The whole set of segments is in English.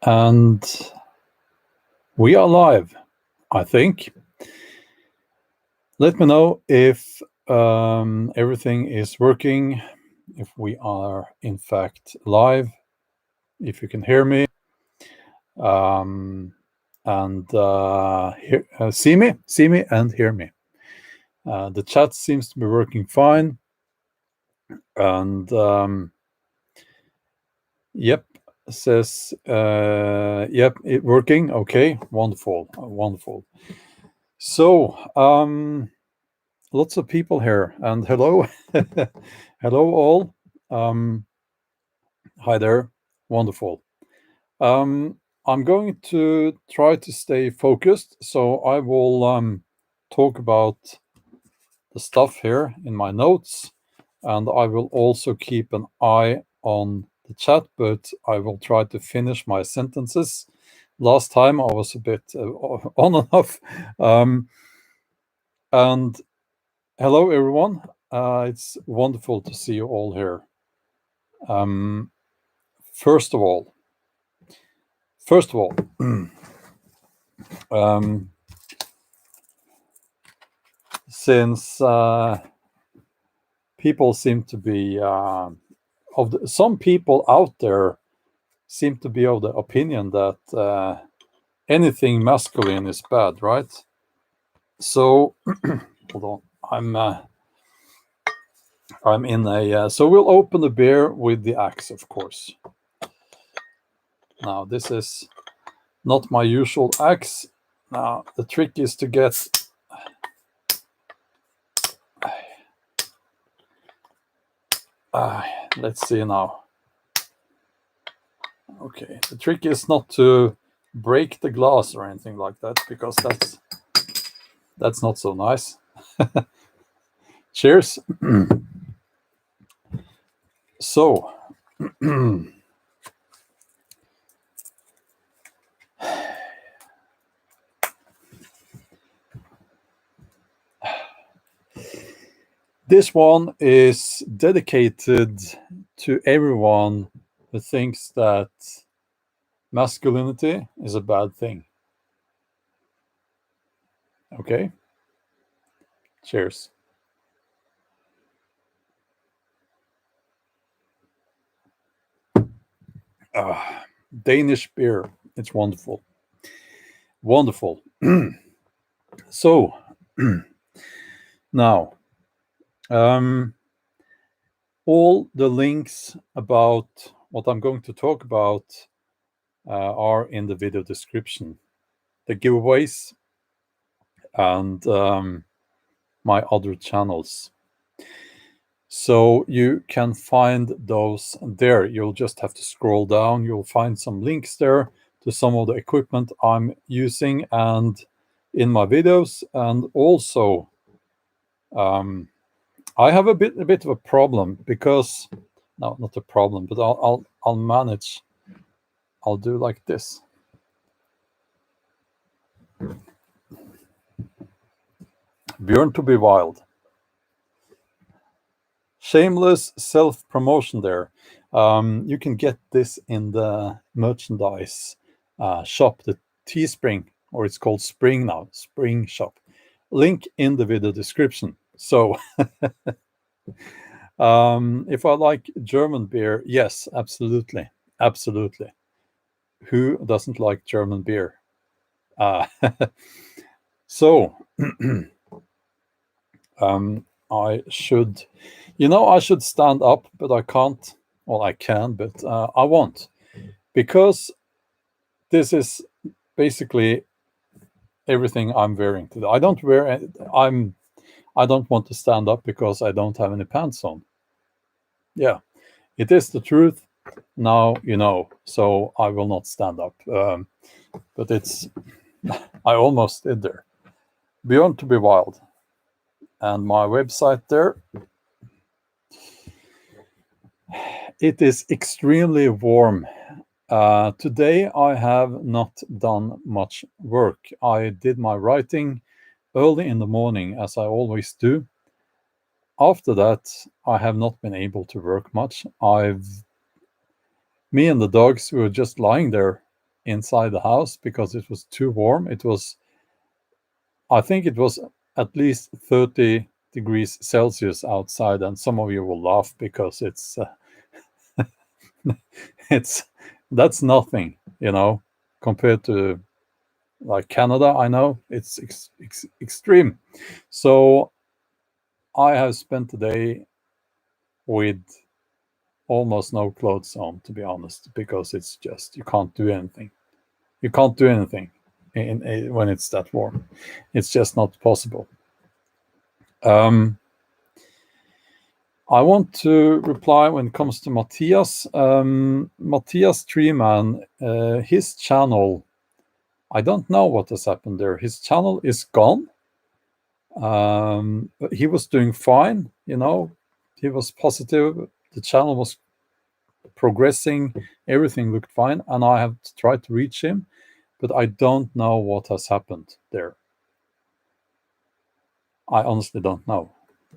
And we are live, I think. Let me know if everything is working, if we are in fact live, if you can hear me, and see me and hear me. The chat seems to be working fine, and yep, says yep, it working. Okay, wonderful. So lots of people here, and hello. Hello all. Hi there. Wonderful. I'm going to try to stay focused, so I will talk about the stuff here in my notes, and I will also keep an eye on the chat, but I will try to finish my sentences. Last time I was a bit on and off. And hello, everyone. It's wonderful to see you all here. First of all, since people seem to be some people out there seem to be of the opinion that anything masculine is bad, right? So hold on, I'm in a so we'll open the beer with the axe, of course. Now this is not my usual axe. Now the trick is to get let's see now. Okay, the trick is not to break the glass or anything like that, because that's not so nice. Cheers. So this one is dedicated to everyone who thinks that masculinity is a bad thing. Okay? Cheers. Danish beer. It's wonderful. Wonderful. So, now, all the links about what I'm going to talk about are in the video description. The giveaways and my other channels. So you can find those there. You'll just have to scroll down. You'll find some links there to some of the equipment I'm using and in my videos. And also, I have a bit of a problem because, no, not a problem, but I'll manage. I'll do like this. Bjorn to be wild. Shameless self-promotion there. You can get this in the merchandise shop, the Teespring, or it's called Spring now, Spring shop. Link in the video description. So if I like German beer, yes, absolutely. Who doesn't like German beer? So I should, I should stand up, but I can't. Well, I can, but I won't, because this is basically everything I'm wearing today. I don't want to stand up because I don't have any pants on. Yeah, it is the truth. Now you know, so I will not stand up. But I almost did there. Bjorn to be wild. And my website there. It is extremely warm. Today I have not done much work. I did my writing early in the morning, as I always do. After that, I have not been able to work much. Me and the dogs were just lying there inside the house because it was too warm. I think it was at least 30 degrees Celsius outside, and some of you will laugh because that's nothing, compared to like Canada. I know it's extreme. So I have spent the day with almost no clothes on, to be honest, because it's just, you can't do anything. You can't do anything when it's that warm. It's just not possible. I want to reply when it comes to Matthias. Matthias Treeman, his channel, I don't know what has happened there. His channel is gone. He was doing fine, he was positive. The channel was progressing. Everything looked fine. And I have tried to reach him, but I don't know what has happened there. I honestly don't know.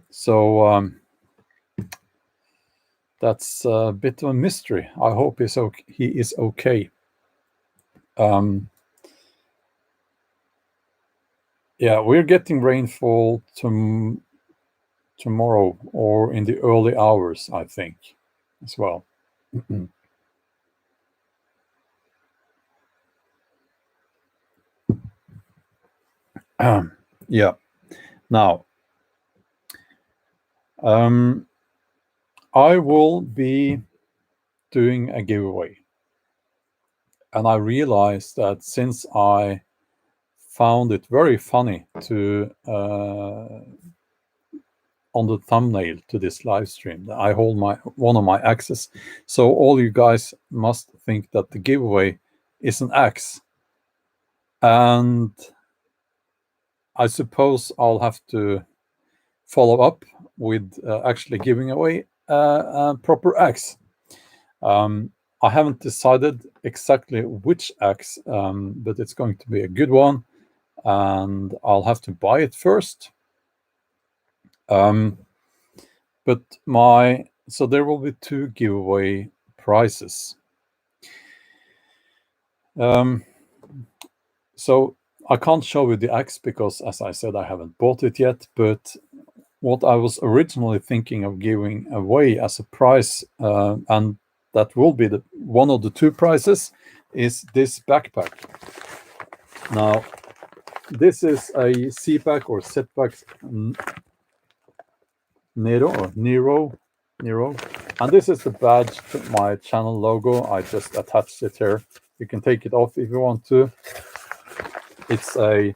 So that's a bit of a mystery. I hope he is okay. Yeah, we're getting rainfall tomorrow or in the early hours, I think, as well. Yeah. Now, I will be doing a giveaway. And I realized that since I found it very funny to on the thumbnail to this live stream, I hold one of my axes. So all you guys must think that the giveaway is an axe. And I suppose I'll have to follow up with actually giving away a proper axe. I haven't decided exactly which axe, but it's going to be a good one, and I'll have to buy it first. But so there will be 2 giveaway prizes. So I can't show you the axe because, as I said, I haven't bought it yet. But what I was originally thinking of giving away as a prize, and that will be one of the 2 prizes, is this backpack. Now, this is a CPAC or setback Nero, and this is the badge to my channel logo. I just attached it here. You can take it off if you want to. It's a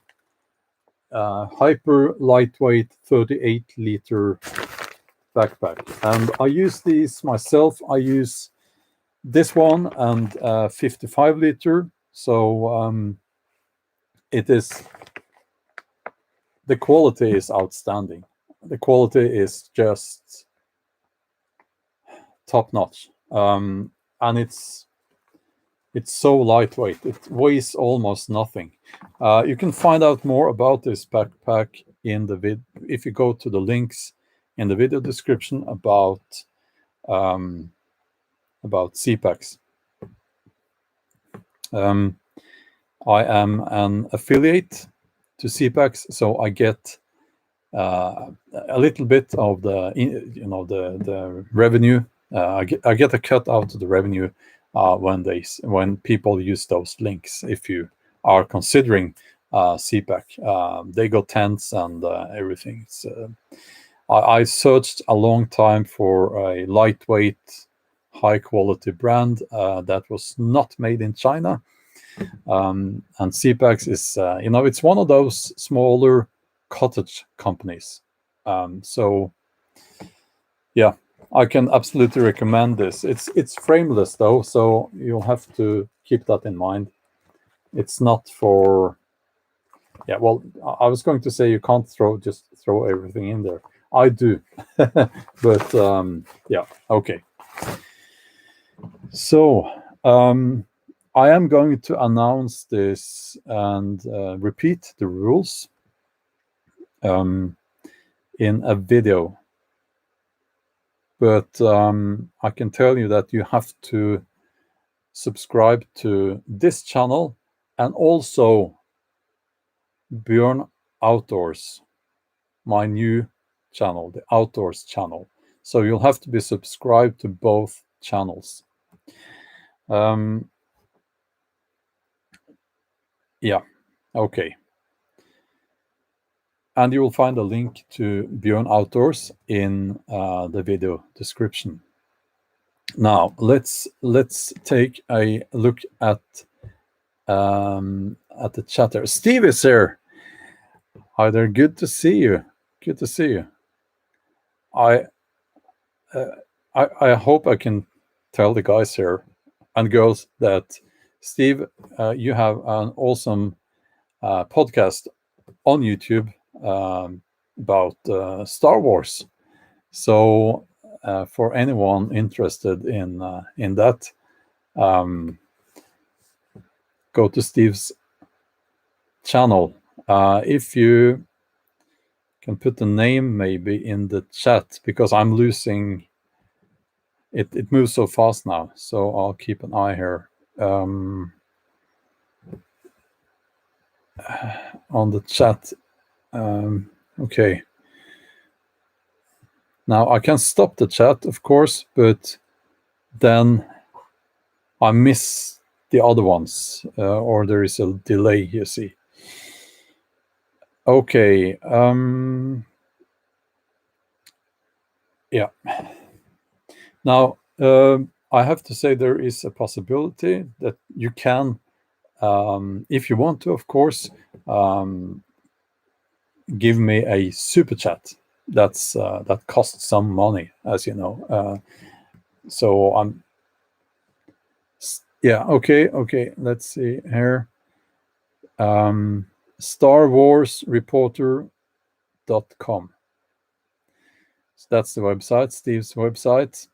hyper lightweight 38-liter backpack, and I use these myself. I use this one and 55-liter. So the quality is outstanding. The quality is just top notch, and it's so lightweight. It weighs almost nothing. You can find out more about this backpack in the if you go to the links in the video description about CPACs. I am an affiliate to CPACs, so I get a little bit of the revenue. I get a cut out of the revenue when people use those links. If you are considering CPAC, they got tents and everything. I searched a long time for a lightweight, high quality brand that was not made in China. And CPAX is, it's one of those smaller cottage companies. So yeah, I can absolutely recommend this. It's frameless though, so you'll have to keep that in mind. It's not for, yeah, well, I was going to say you can't just throw everything in there. I do, but yeah, okay. So I am going to announce this and repeat the rules in a video. But I can tell you that you have to subscribe to this channel and also Bjorn Outdoors, my new channel, the Outdoors channel. So you'll have to be subscribed to both channels. Yeah, okay. And you will find a link to Bjorn Outdoors in the video description. Now let's take a look at the chatter. Steve is here. Hi there. Good to see you. Good to see you. I hope I can tell the guys here and girls that Steve, you have an awesome podcast on YouTube about Star Wars. So for anyone interested in that, go to Steve's channel. If you can put the name maybe in the chat, because I'm losing it. It moves so fast now, so I'll keep an eye here on the chat. Okay. Now I can stop the chat, of course, but then I miss the other ones, or there is a delay, you see. Okay. Yeah. Now, I have to say there is a possibility that you can, if you want to, of course, give me a super chat. That costs some money, as you know. So I'm. Yeah. Okay. Let's see here. StarWarsReporter.com. So that's the website, Steve's website.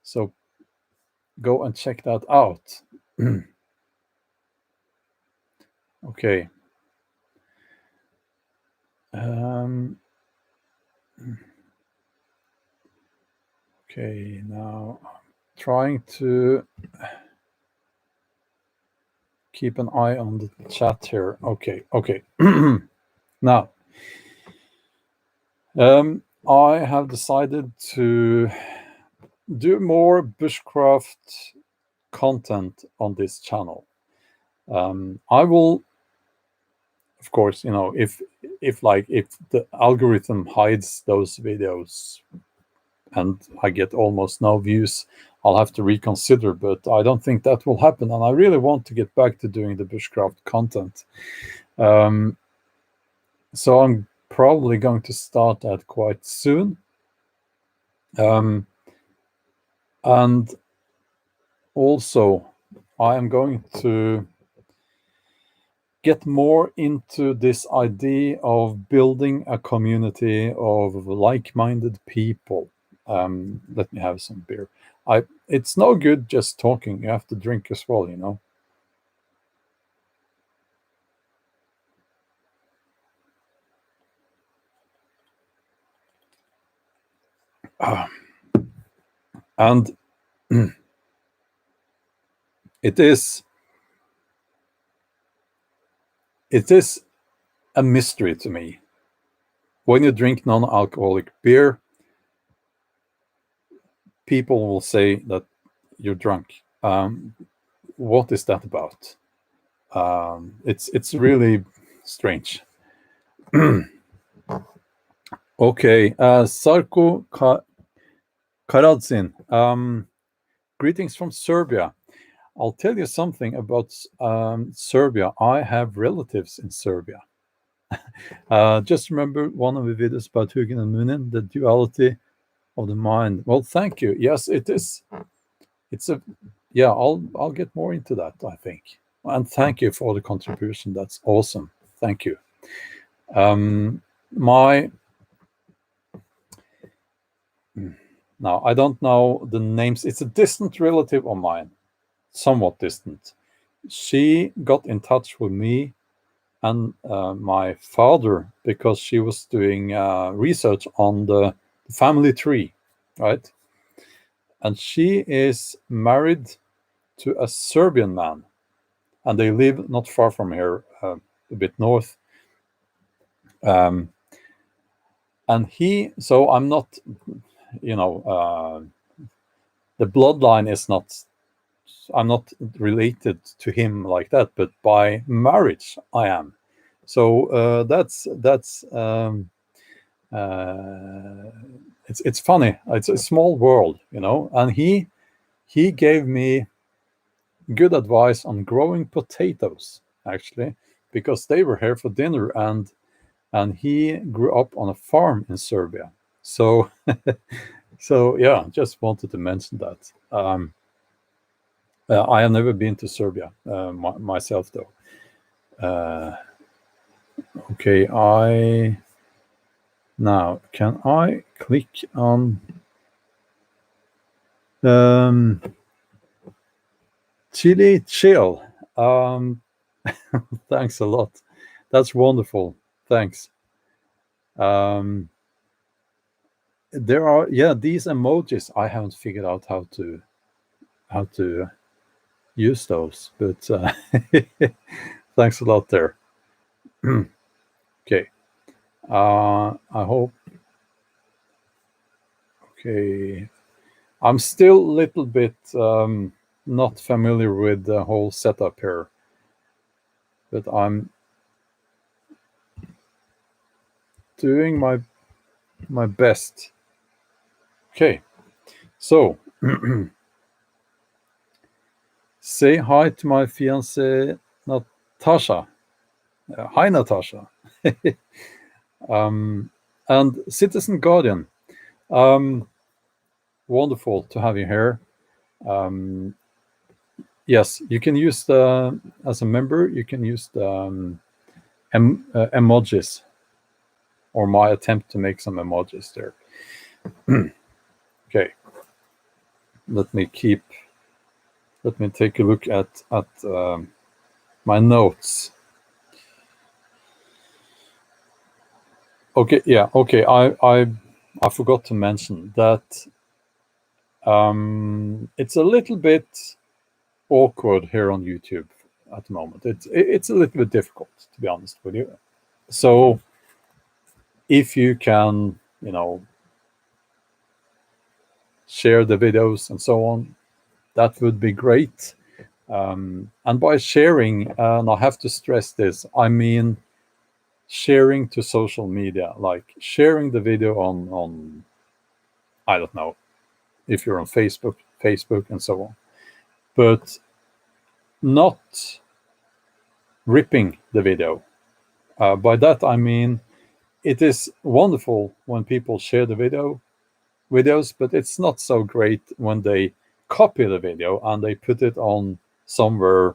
So go and check that out. Okay. Okay, now I'm trying to keep an eye on the chat here. Okay. Now, I have decided to do more bushcraft content on this channel. I will, of course, if the algorithm hides those videos and I get almost no views, I'll have to reconsider, but I don't think that will happen. And I really want to get back to doing the bushcraft content. So I'm probably going to start that quite soon. And also, I am going to get more into this idea of building a community of like-minded people. Let me have some beer. It's no good just talking. You have to drink as well, And it is a mystery to me. When you drink non-alcoholic beer, people will say that you're drunk. What is that about? It's really strange. Okay, Sarko Karadzin, greetings from Serbia. I'll tell you something about Serbia. I have relatives in Serbia. Just remember one of the videos about Hugin and Munin, the duality of the mind. Well, thank you. Yes, it is. Yeah, I'll get more into that, I think. And thank you for the contribution. That's awesome. Thank you. Now, I don't know the names. It's a distant relative of mine, somewhat distant. She got in touch with me and my father because she was doing research on the family tree, right? and she is married to a Serbian man, and they live not far from here, a bit north. And so I'm not, the bloodline is not, I'm not related to him like that, but by marriage I am. So that's it's funny. It's a small world, and he gave me good advice on growing potatoes, actually, because they were here for dinner, and he grew up on a farm in Serbia. So so yeah, just wanted to mention that. I have never been to Serbia myself, though. Okay, now can I click on Chili Chill? Thanks a lot. That's wonderful. Thanks. There are these emojis. I haven't figured out how to use those, but thanks a lot there. Okay. I hope. Okay. I'm still a little bit not familiar with the whole setup here, but I'm doing my best. Okay. So say hi to my fiancée Natasha. Hi, Natasha. And Citizen Guardian. Wonderful to have you here. Yes, you can use as a member, you can use the emojis, or my attempt to make some emojis there. Okay. Let me take a look at my notes. Okay, yeah, okay. I forgot to mention that it's a little bit awkward here on YouTube at the moment. It's a little bit difficult, to be honest with you. So if you can, share the videos and so on, that would be great. And by sharing, and I have to stress this, I mean sharing to social media, like sharing the video on I don't know, if you're on Facebook and so on, but not ripping the video. By that I mean, it is wonderful when people share the videos, but it's not so great when they copy the video and they put it on somewhere.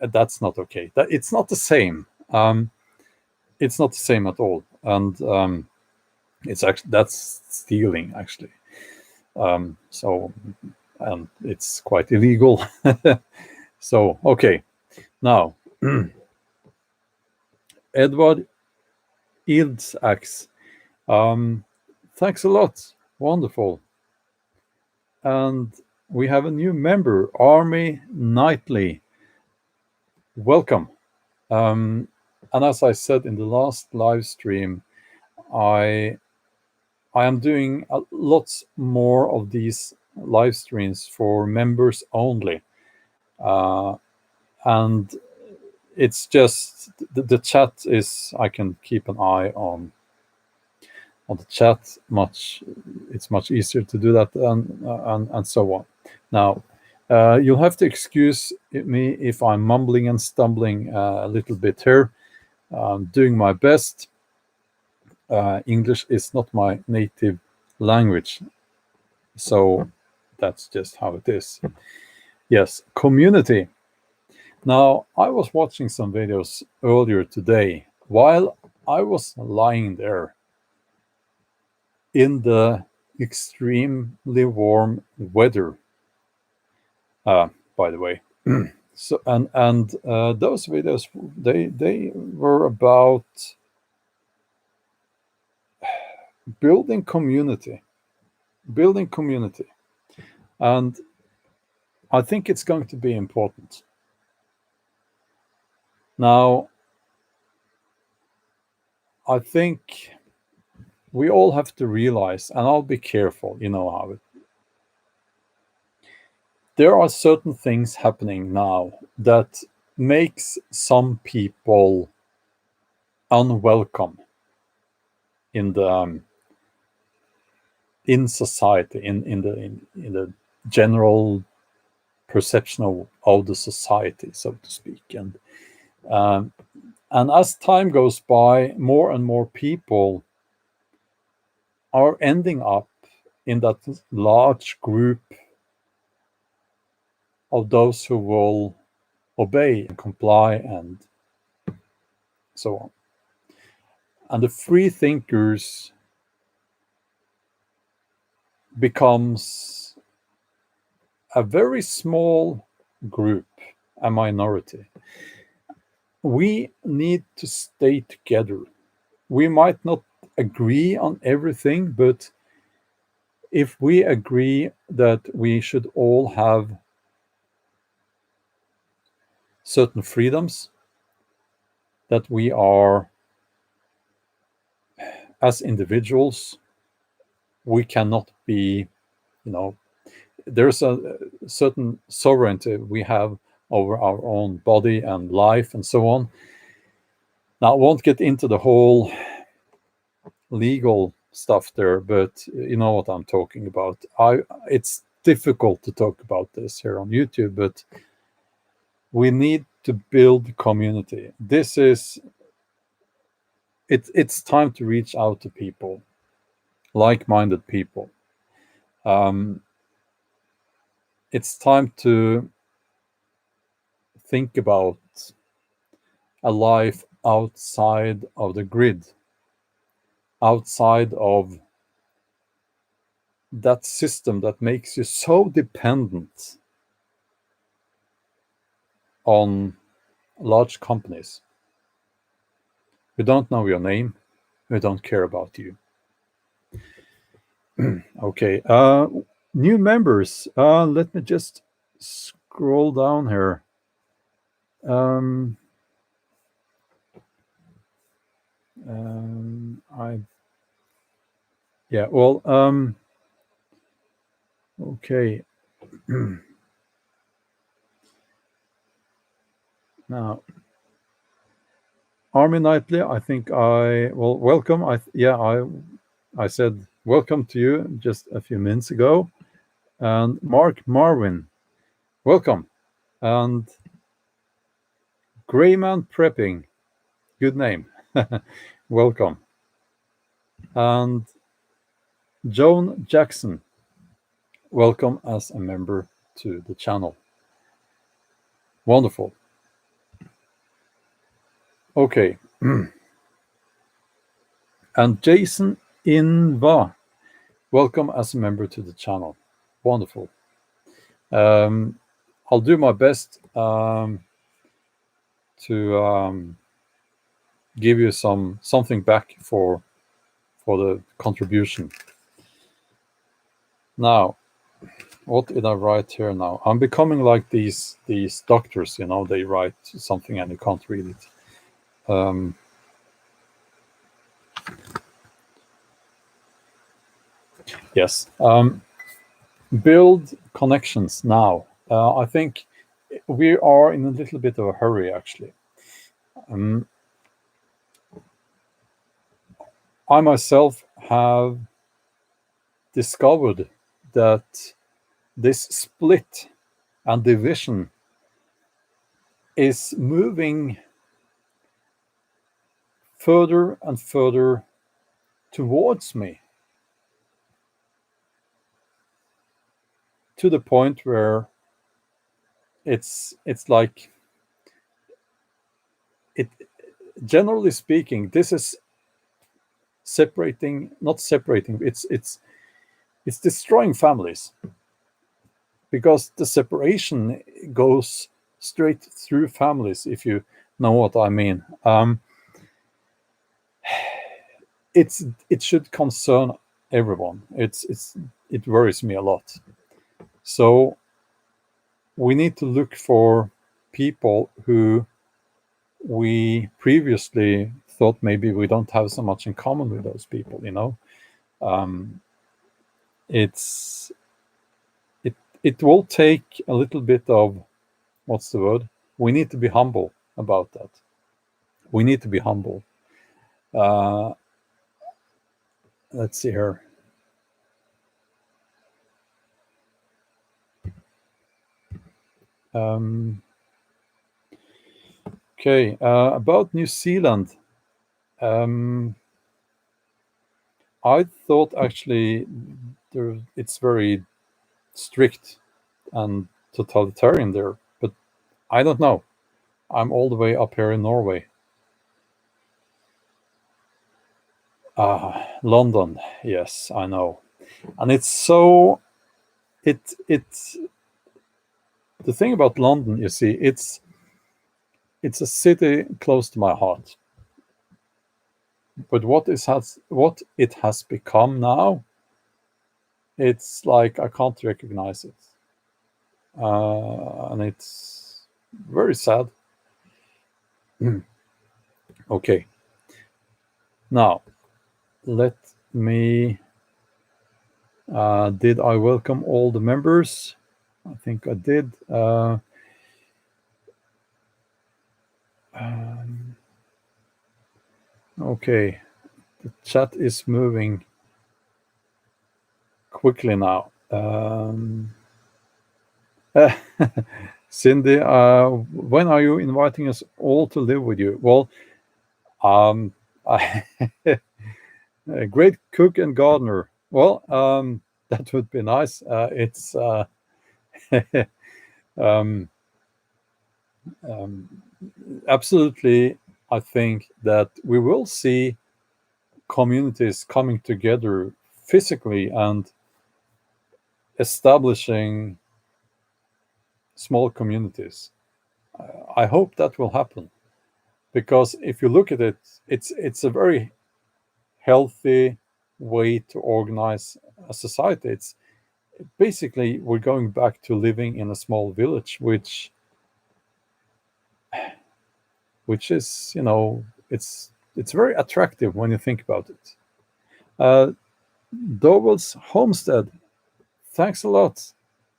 That's not okay. It's not the same. It's not the same at all, and it's actually, that's stealing, actually. So, and it's quite illegal. So okay, now Edward Ilds-Ax, thanks a lot. Wonderful. And we have a new member, Army Knightley. Welcome. And as I said in the last live stream, I am doing lots more of these live streams for members only. And it's just the chat is, I can keep an eye on the chat it's much easier to do that, and so on. Now you'll have to excuse me if I'm mumbling and stumbling a little bit here. I'm doing my best. English is not my native language, so that's just how it is. Yes, community. Now, I was watching some videos earlier today while I was lying there in the extremely warm weather, by the way. So and those videos, they were about building community. building community. And I think it's going to be important. Now, I think we all have to realize, and I'll be careful, you know how there are certain things happening now that makes some people unwelcome in the in society, in the general perception of the society, so to speak. And as time goes by, more and more people are ending up in that large group of those who will obey and comply and so on. And the free thinkers becomes a very small group, a minority. We need to stay together. We might not agree on everything, but if we agree that we should all have certain freedoms, that we are, as individuals, we cannot be, there's a certain sovereignty we have over our own body and life and so on. Now, I won't get into the whole legal stuff there, but you know what I'm talking about. It's difficult to talk about this here on YouTube, but we need to build community. It's time to reach out to people, like-minded people. It's time to think about a life outside of the grid, outside of that system that makes you so dependent on large companies who don't know your name, who don't care about you. Okay, new members. Let me just scroll down here. Okay. Now, Army Knightley, I think welcome. I said welcome to you just a few minutes ago. And Mark Marvin, welcome. And Greyman Prepping, good name. Welcome. And Joan Jackson, welcome as a member to the channel. Wonderful. Okay. And Jason Inva, welcome as a member to the channel. Wonderful. I'll do my best to give you something back for the contribution. Now, what did I write here now? I'm becoming like these doctors, they write something and you can't read it. Yes. Build connections now. I think we are in a little bit of a hurry, actually. I myself have discovered that this split and division is moving further and further towards me, to the point where it's like it. Generally speaking, this is not separating. It's destroying families, because the separation goes straight through families, if you know what I mean. It should concern everyone. It's it worries me a lot. So we need to look for people who we previously thought maybe we don't have so much in common with those people, you know. It's it will take a little bit of, what's the word? We need to be humble about that. We need to be humble. Let's see here. Okay, about New Zealand. I thought actually it's very strict and totalitarian there, but I don't know. I'm all the way up here in Norway. London, yes, I know. And it's so it's the thing about London, you see, it's a city close to my heart. But what it has become now, it's like I can't recognize it. And it's very sad. Okay. Now, let me. Did I welcome all the members? I think I did. Okay. The chat is moving quickly now. Cindy, when are you inviting us all to live with you? Well, a great cook and gardener. Well, that would be nice. It's absolutely. I think that we will see communities coming together physically and establishing small communities. I hope that will happen, because if you look at it, it's a very healthy way to organize a society. It's basically we're going back to living in a small village, which is, you know, it's very attractive when you think about it. Dovell's Homestead, thanks a lot,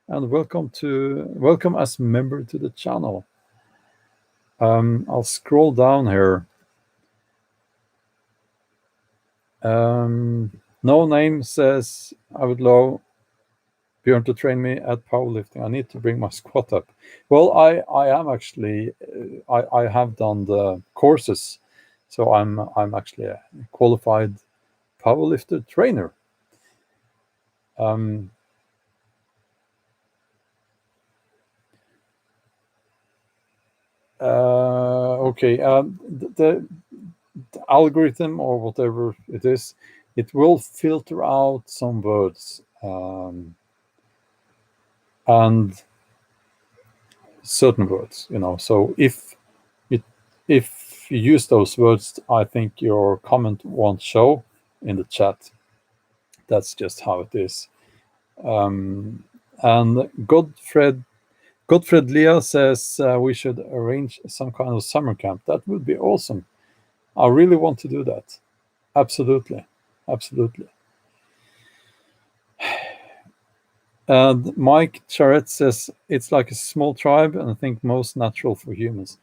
and welcome as member to the channel. I'll scroll down here. No Name says, I would love Bjorn to train me at powerlifting. I need to bring my squat up. Well, I am actually, I have done the courses, so I'm actually a qualified powerlifter trainer. Okay, the algorithm or whatever it is, it will filter out some words and certain words, you know. So if you use those words, I think your comment won't show in the chat. That's just how it is. And Godfred Leah says we should arrange some kind of summer camp. That would be awesome. I really want to do that. Absolutely. And Mike Charette says it's like a small tribe, and I think most natural for humans.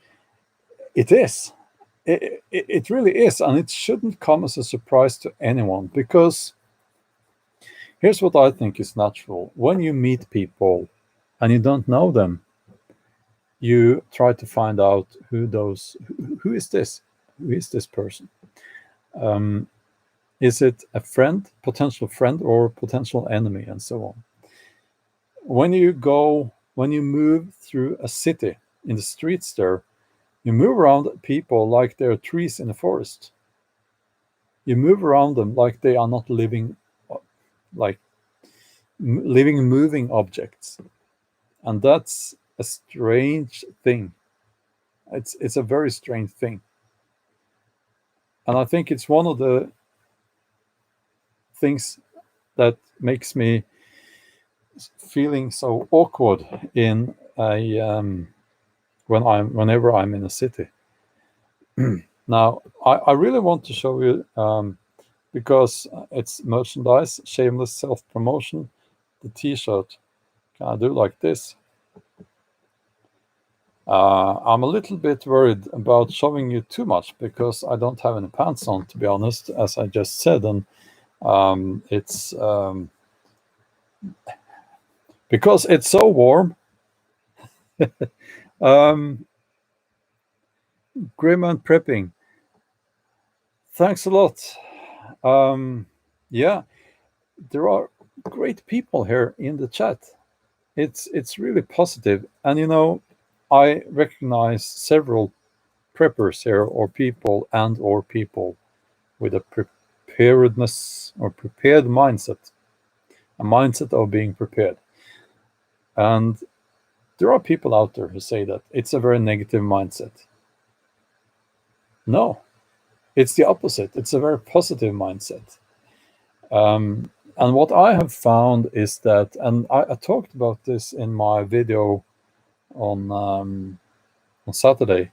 It is. It really is, and it shouldn't come as a surprise to anyone, because here's what I think is natural. When you meet people and you don't know them, you try to find out who is this person. Is it a friend, potential friend, or potential enemy, and so on. When you move through a city, in the streets there, you move around people like they're trees in a forest. You move around them like they are not living, like moving objects. And that's a strange thing. It's a very strange thing. And I think it's one of the things that makes me feeling so awkward in a whenever I'm in a city. Now, I really want to show you, because it's merchandise, shameless self-promotion, the T-shirt. Can I do like this? I'm a little bit worried about showing you too much because I don't have any pants on, to be honest, as I just said, and it's because it's so warm. Grim and prepping. Thanks a lot. Yeah, there are great people here in the chat. It's really positive, and I recognize several preppers here, or people with a preparedness or prepared mindset, a mindset of being prepared. And there are people out there who say that it's a very negative mindset. No, it's the opposite. It's a very positive mindset. And what I have found is that, and I talked about this in my video on Saturday,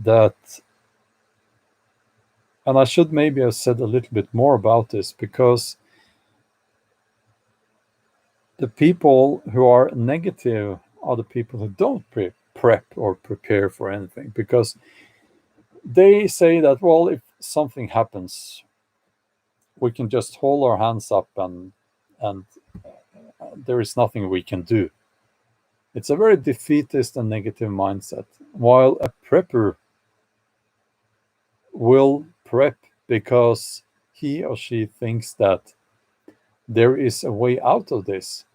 that, and I should maybe have said a little bit more about this, because the people who are negative are the people who don't prep or prepare for anything, because they say that, well, if something happens, we can just hold our hands up and there is nothing we can do. It's a very defeatist and negative mindset, while a prepper will prep because he or she thinks that there is a way out of this.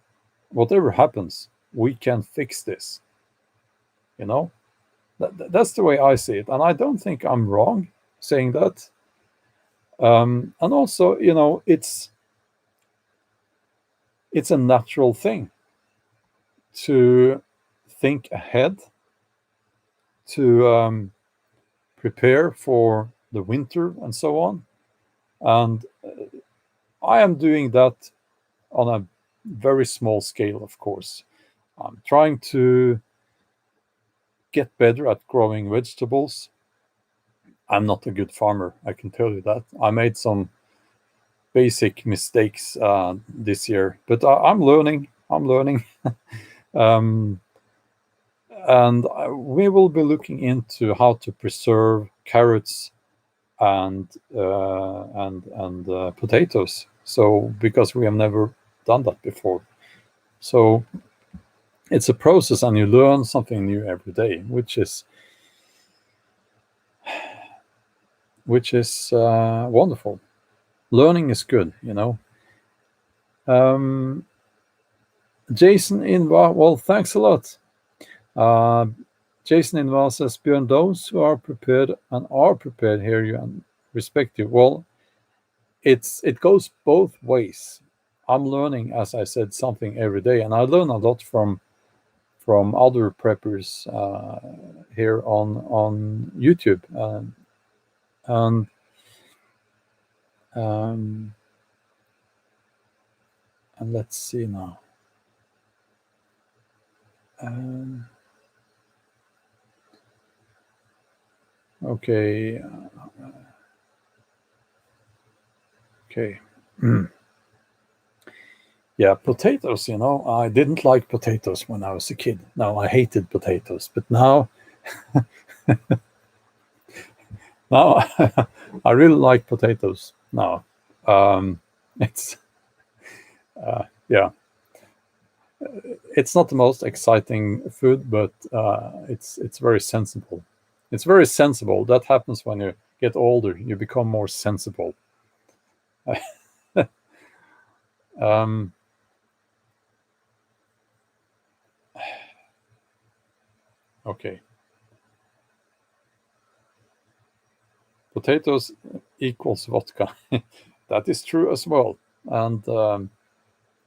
Whatever happens, we can fix this. That's the way I see it, and I don't think I'm wrong saying that. And also, it's a natural thing to think ahead, to prepare for the winter and so on. And I am doing that on a very small scale, of course. I'm trying to get better at growing vegetables. I'm not a good farmer, I can tell you that. I made some basic mistakes this year, but I'm learning. um, and we will be looking into how to preserve carrots and potatoes. So, because we have never done that before, so it's a process, and you learn something new every day, which is wonderful. Learning is good. Jason Inva, well, thanks a lot. Jason Inva says, Bjorn, those who are prepared hear you and respect you. Well, it goes both ways. I'm learning, as I said, something every day, and I learn a lot from other preppers here on YouTube, and let's see now. Okay. Okay. Yeah, potatoes, I didn't like potatoes when I was a kid. No, I hated potatoes. But now, I really like potatoes now. It's, yeah, it's not the most exciting food, but it's very sensible. It's very sensible. That happens when you get older. You become more sensible. Okay. Potatoes equals vodka. That is true as well. And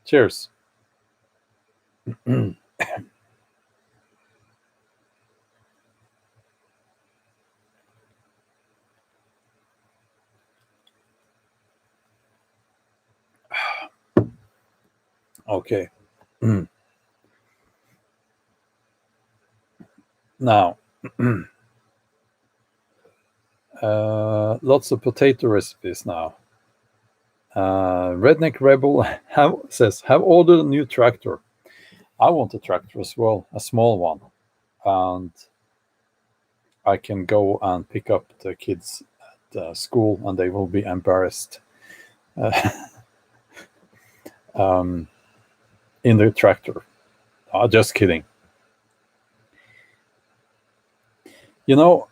cheers. Okay. Now, lots of potato recipes now. Redneck Rebel says, have ordered a new tractor. I want a tractor as well, a small one. And I can go and pick up the kids at school and they will be embarrassed in the tractor. Just kidding. You know,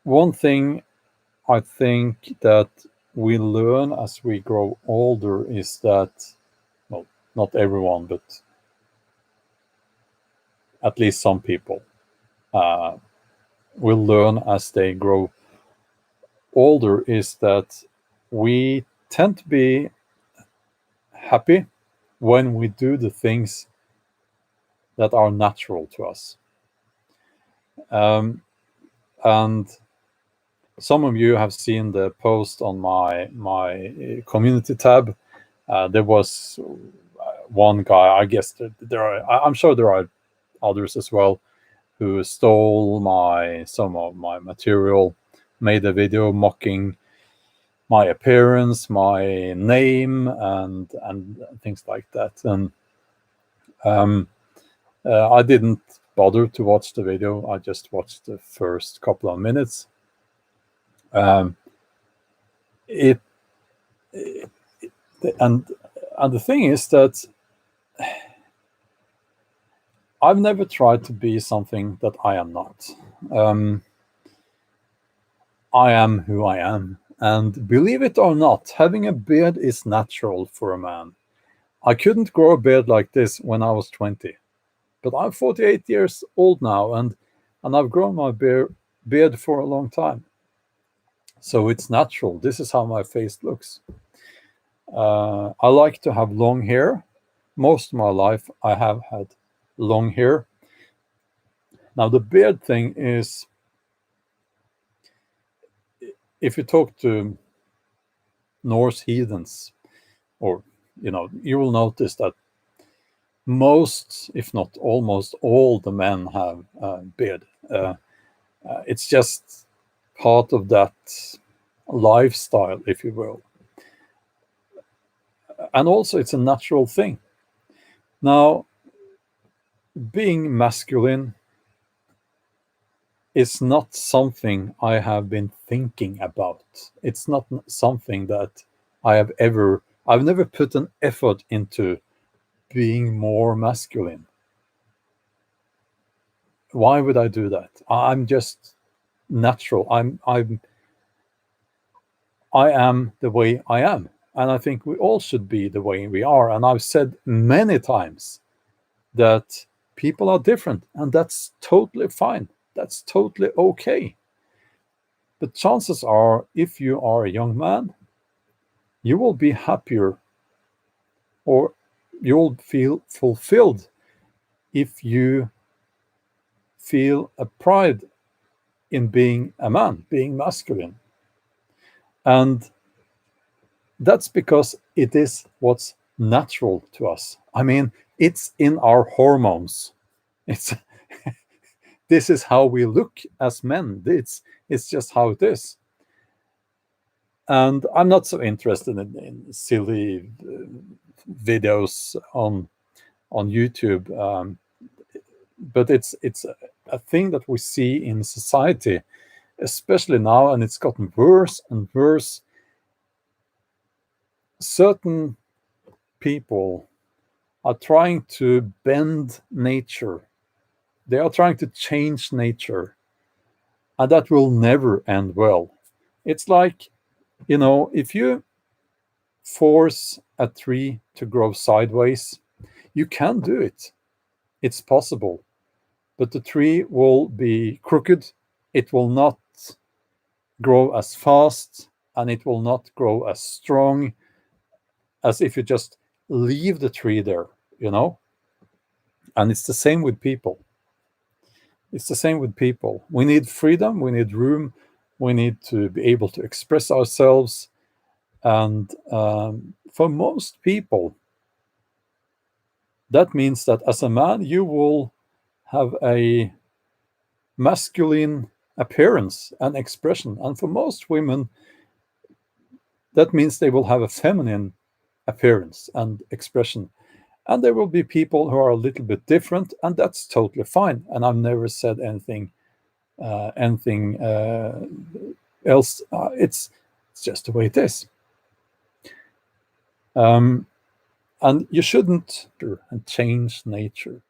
one thing I think that we learn as we grow older is that, well, not everyone, but at least some people will learn as they grow older, is that we tend to be happy when we do the things that are natural to us. And some of you have seen the post on my community tab. There was one guy, I guess I'm sure there are others as well, who stole some of my material, made a video mocking my appearance, my name, and things like that. And I didn't bother to watch the video. I just watched the first couple of minutes. And the thing is that I've never tried to be something that I am not. I am who I am. And believe it or not, having a beard is natural for a man. I couldn't grow a beard like this when I was 20. But I'm 48 years old now, and I've grown my beard for a long time. So it's natural. This is how my face looks. I like to have long hair. Most of my life, I have had long hair. Now, the beard thing is, if you talk to Norse heathens, or, you will notice that most, if not almost all the men have a beard. It's just part of that lifestyle, if you will. And also, it's a natural thing. Now, being masculine is not something I have been thinking about. It's not something that I've never put an effort into being more masculine. Why would I do that? I'm just natural. I am the way I am. And I think we all should be the way we are. And I've said many times that people are different, and that's totally fine. That's totally okay. But chances are, if you are a young man, you will be happier, or you'll feel fulfilled if you feel a pride in being a man, being masculine. And that's because it is what's natural to us. I mean, it's in our hormones. This is how we look as men. It's just how it is. And I'm not so interested in silly videos on YouTube, but it's a thing that we see in society, especially now, and it's gotten worse and worse. Certain people are trying to bend nature. They are trying to change nature, and that will never end well. It's like, if you force a tree to grow sideways, you can do it. It's possible. But the tree will be crooked. It will not grow as fast, and it will not grow as strong as if you just leave the tree there, And it's the same with people. It's the same with people. We need freedom. We need room. We need to be able to express ourselves. And for most people, that means that as a man, you will have a masculine appearance and expression. And for most women, that means they will have a feminine appearance and expression. And there will be people who are a little bit different, and that's totally fine. And I've never said anything else. It's just the way it is. And you shouldn't change nature,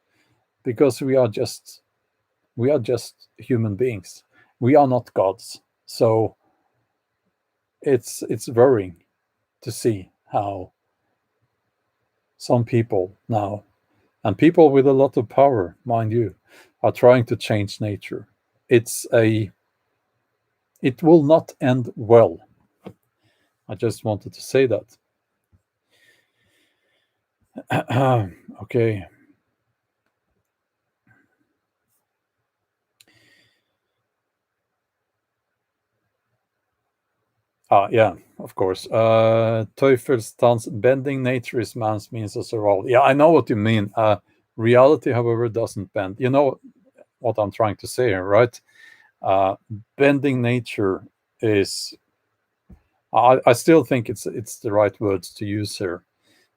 because we are just human beings. We are not gods. So it's worrying to see how some people now, and people with a lot of power, mind you, are trying to change nature. It will not end well. I just wanted to say that. Okay. Yeah, of course. Teufelstanz, bending nature is man's means of survival. Yeah, I know what you mean. Reality, however, doesn't bend. You know what I'm trying to say here, right? Bending nature is. I still think it's the right words to use here.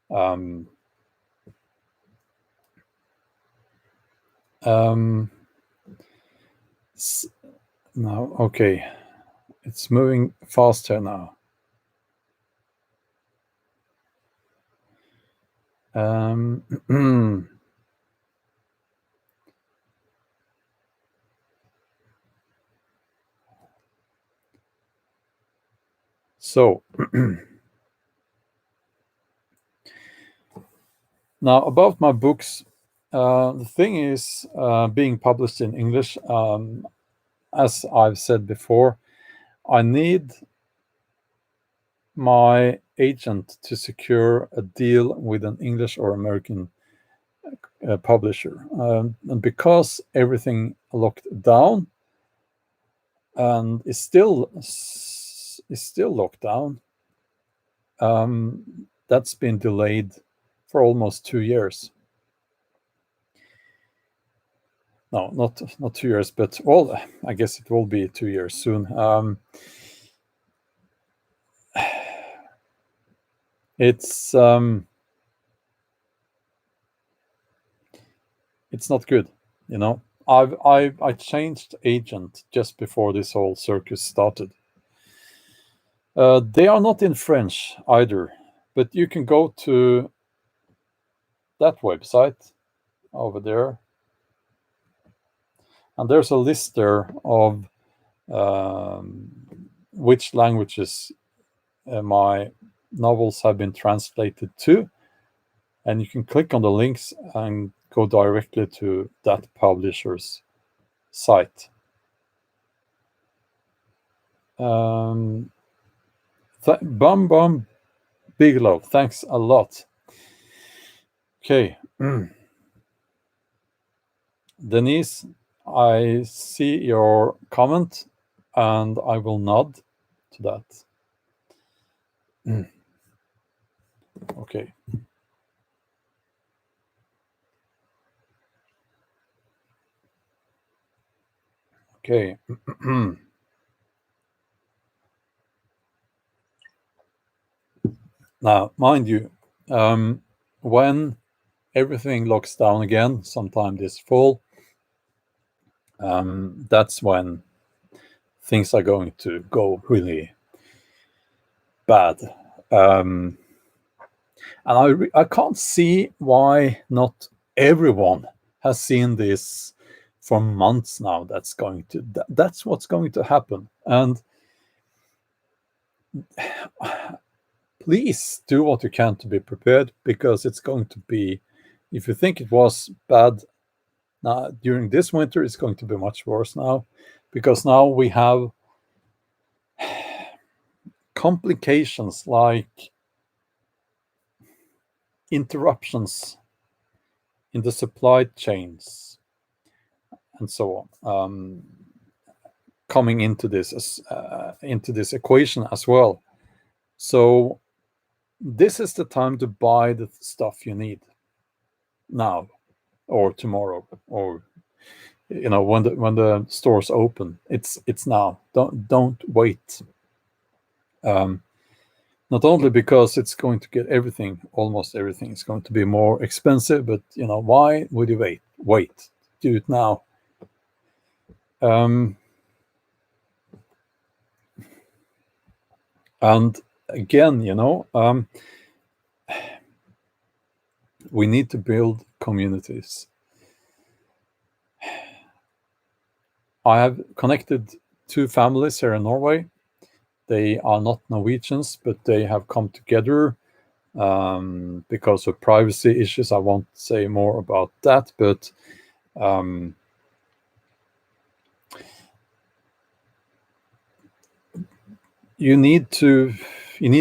No, okay. It's moving faster now. So now about my books, the thing is, being published in English, as I've said before, I need my agent to secure a deal with an English or American publisher. And because everything locked down and is still locked down, that's been delayed for almost 2 years. No, not 2 years, but well, I guess it will be 2 years soon. It's not good, you know. I changed agent just before this whole circus started. They are not in French either, but you can go to that website over there, and there's a list there of which languages my novels have been translated to, and you can click on the links and go directly to that publisher's site. Bum Bum Bigelow, thanks a lot. Okay. Denise, I see your comment and I will nod to that. Okay. Okay. Now, mind you, when everything locks down again, sometime this fall, that's when things are going to go really bad. And I can't see why not everyone has seen this for months now. That's what's going to happen. And please do what you can to be prepared, because it's going to be, if you think it was bad during this winter, it's going to be much worse now, because now we have complications like interruptions in the supply chains and so on, coming into this equation as well. So this is the time to buy the stuff you need now or tomorrow, or when the stores open. It's now. Don't wait. Not only because it's going to get almost everything is going to be more expensive, but why would you wait? Do it now. And again, we need to build communities. I have connected 2 families here in Norway. They are not Norwegians, but they have come together because of privacy issues. I won't say more about that, but you need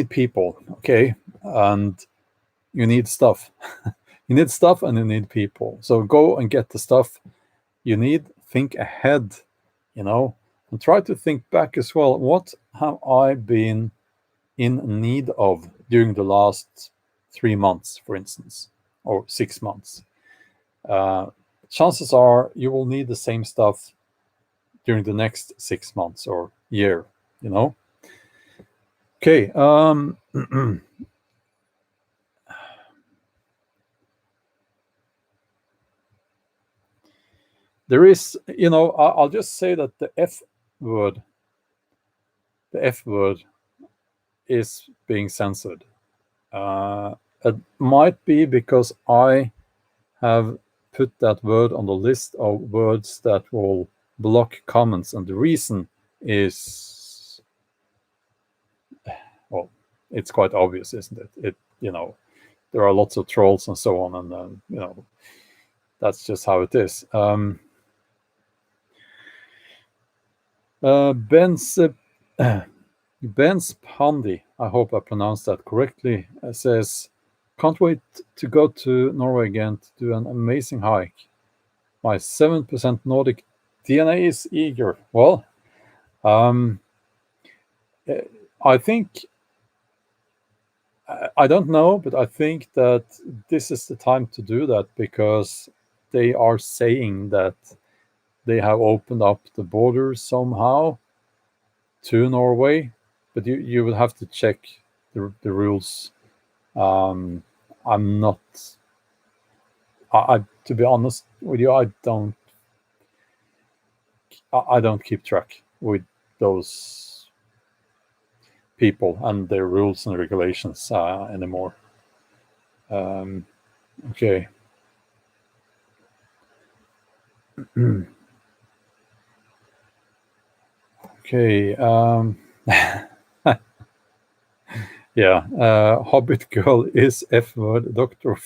people, okay, and you need stuff. You need stuff and you need people. So go and get the stuff you need. Think ahead, and try to think back as well. What have I been in need of during the last 3 months, for instance, or 6 months? Chances are you will need the same stuff during the next 6 months or year, Okay. There is, I'll just say that the F word is being censored. It might be because I have put that word on the list of words that will block comments, and the reason is, well, it's quite obvious, isn't it? There are lots of trolls and so on, and that's just how it is. Ben's Pandi, I hope I pronounced that correctly, says, "Can't wait to go to Norway again to do an amazing hike. My 7% Nordic DNA is eager." Well, I think, I don't know, but I think that this is the time to do that, because they are saying that they have opened up the borders somehow to Norway, but you will have to check the rules. I'm not. To be honest with you, I don't keep track with those people and their rules and regulations anymore. Okay. Okay. Yeah. Hobbit girl is F word doctor.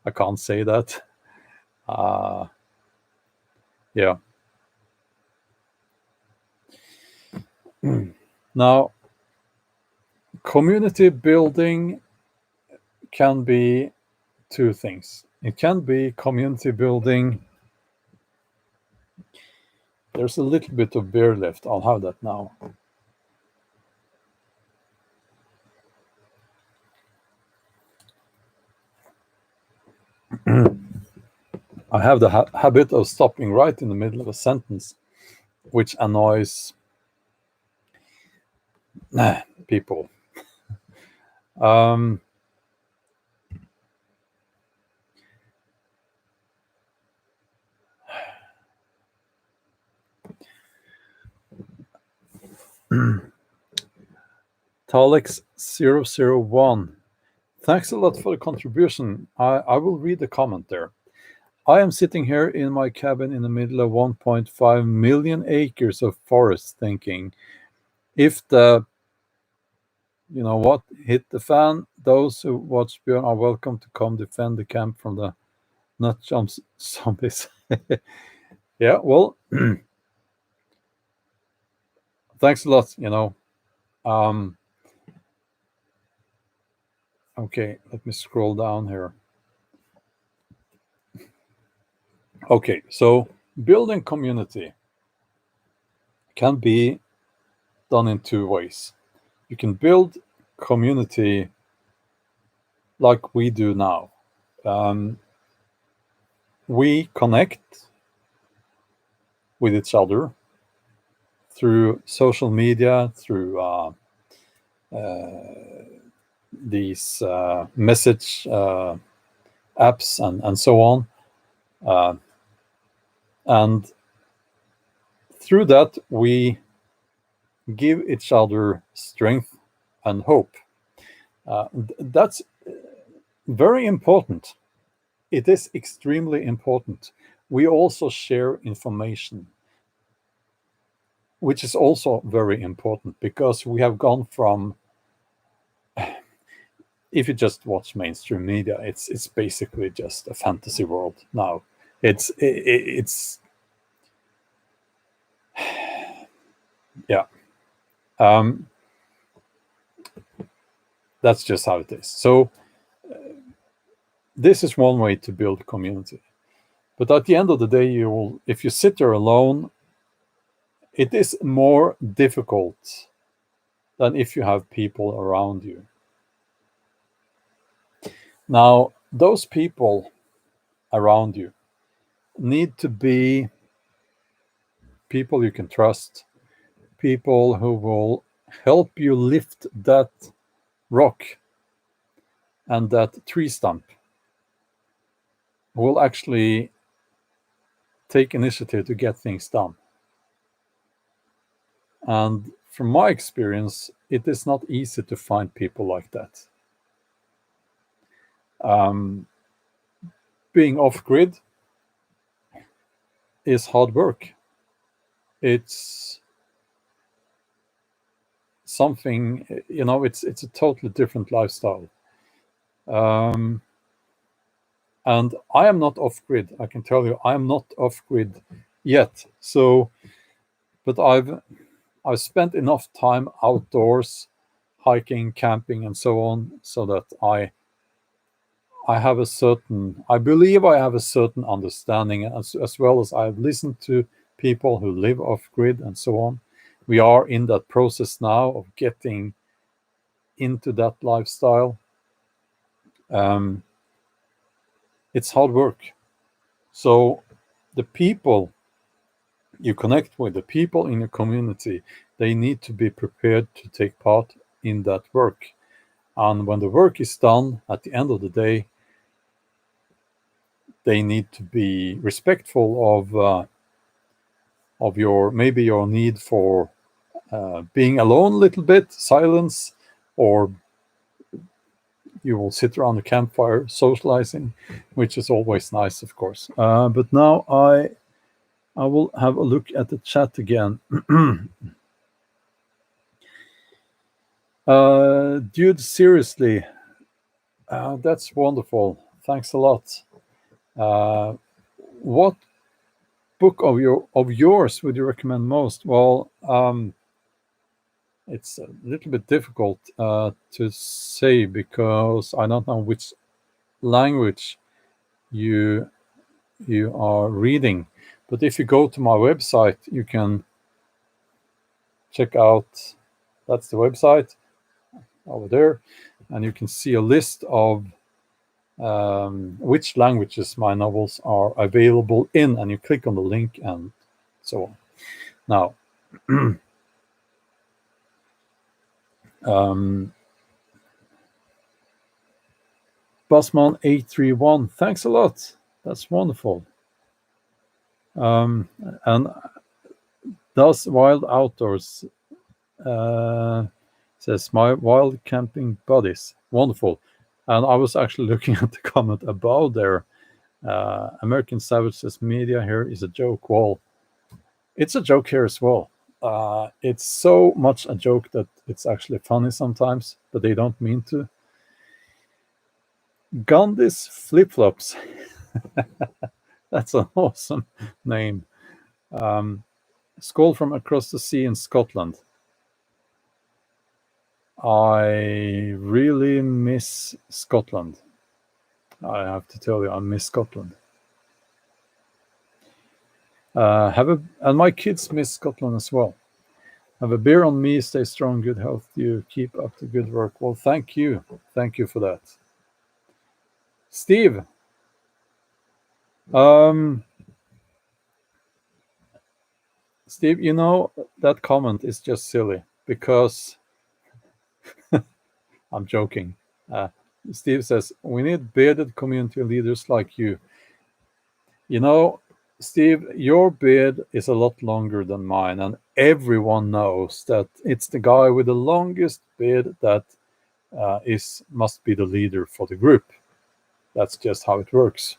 I can't say that. Yeah. Now, community building can be 2 things. It can be community building. There's a little bit of beer left. I'll have that now. I have the habit of stopping right in the middle of a sentence, which annoys people. Talex001. Thanks a lot for the contribution. I will read the comment there. I am sitting here in my cabin in the middle of 1.5 million acres of forest thinking, if the, hit the fan, those who watch Bjorn are welcome to come defend the camp from the nut jumps zombies. Yeah, well, thanks a lot, Okay, let me scroll down here. Okay, so building community can be done in 2 ways. You can build community like we do now. We connect with each other through social media, through these message apps and so on. And through that, we give each other strength and hope. That's very important. It is extremely important. We also share information, which is also very important, because we have gone from, if you just watch mainstream media, it's basically just a fantasy world now. It's yeah. That's just how it is. So this is one way to build community. But at the end of the day, if you sit there alone, it is more difficult than if you have people around you. Now, those people around you need to be people you can trust, people who will help you lift that rock and that tree stump, who will actually take initiative to get things done. And from my experience, it is not easy to find people like that. Being off-grid is hard work. It's something, it's a totally different lifestyle. And I am not off-grid. I can tell you, I am not off-grid yet. So, but I've spent enough time outdoors, hiking, camping, and so on, so that I believe I have a certain understanding, as well as I've listened to people who live off-grid and so on. We are in that process now of getting into that lifestyle. It's hard work. So the people you connect with, the people in your community, they need to be prepared to take part in that work. And when the work is done, at the end of the day, they need to be respectful of your need for being alone a little bit, silence, or you will sit around the campfire socializing, which is always nice, of course. But now I will have a look at the chat again. Dude, seriously, that's wonderful. Thanks a lot. What book of yours would you recommend most? Well, it's a little bit difficult to say, because I don't know which language you are reading. But if you go to my website, you can check out, that's the website over there, and you can see a list of which languages my novels are available in, and you click on the link and so on. Now, Bossman 831, thanks a lot. That's wonderful. And Does Wild Outdoors says my wild camping buddies. Wonderful. And I was actually looking at the comment about their American Savages media here is a joke. Well, it's a joke here as well. It's so much a joke that it's actually funny sometimes, but they don't mean to. Gandhi's Flip-Flops. That's an awesome name. Skull from across the sea in Scotland. I really miss Scotland. I have to tell you, I miss Scotland. And my kids miss Scotland as well. Have a beer on me. Stay strong, good health. You keep up the good work. Well, thank you for that, Steve. Steve, you know that comment is just silly because I'm joking. Steve says we need bearded community leaders like you. You know, Steve, your beard is a lot longer than mine, and everyone knows that it's the guy with the longest beard that must be the leader for the group. That's just how it works.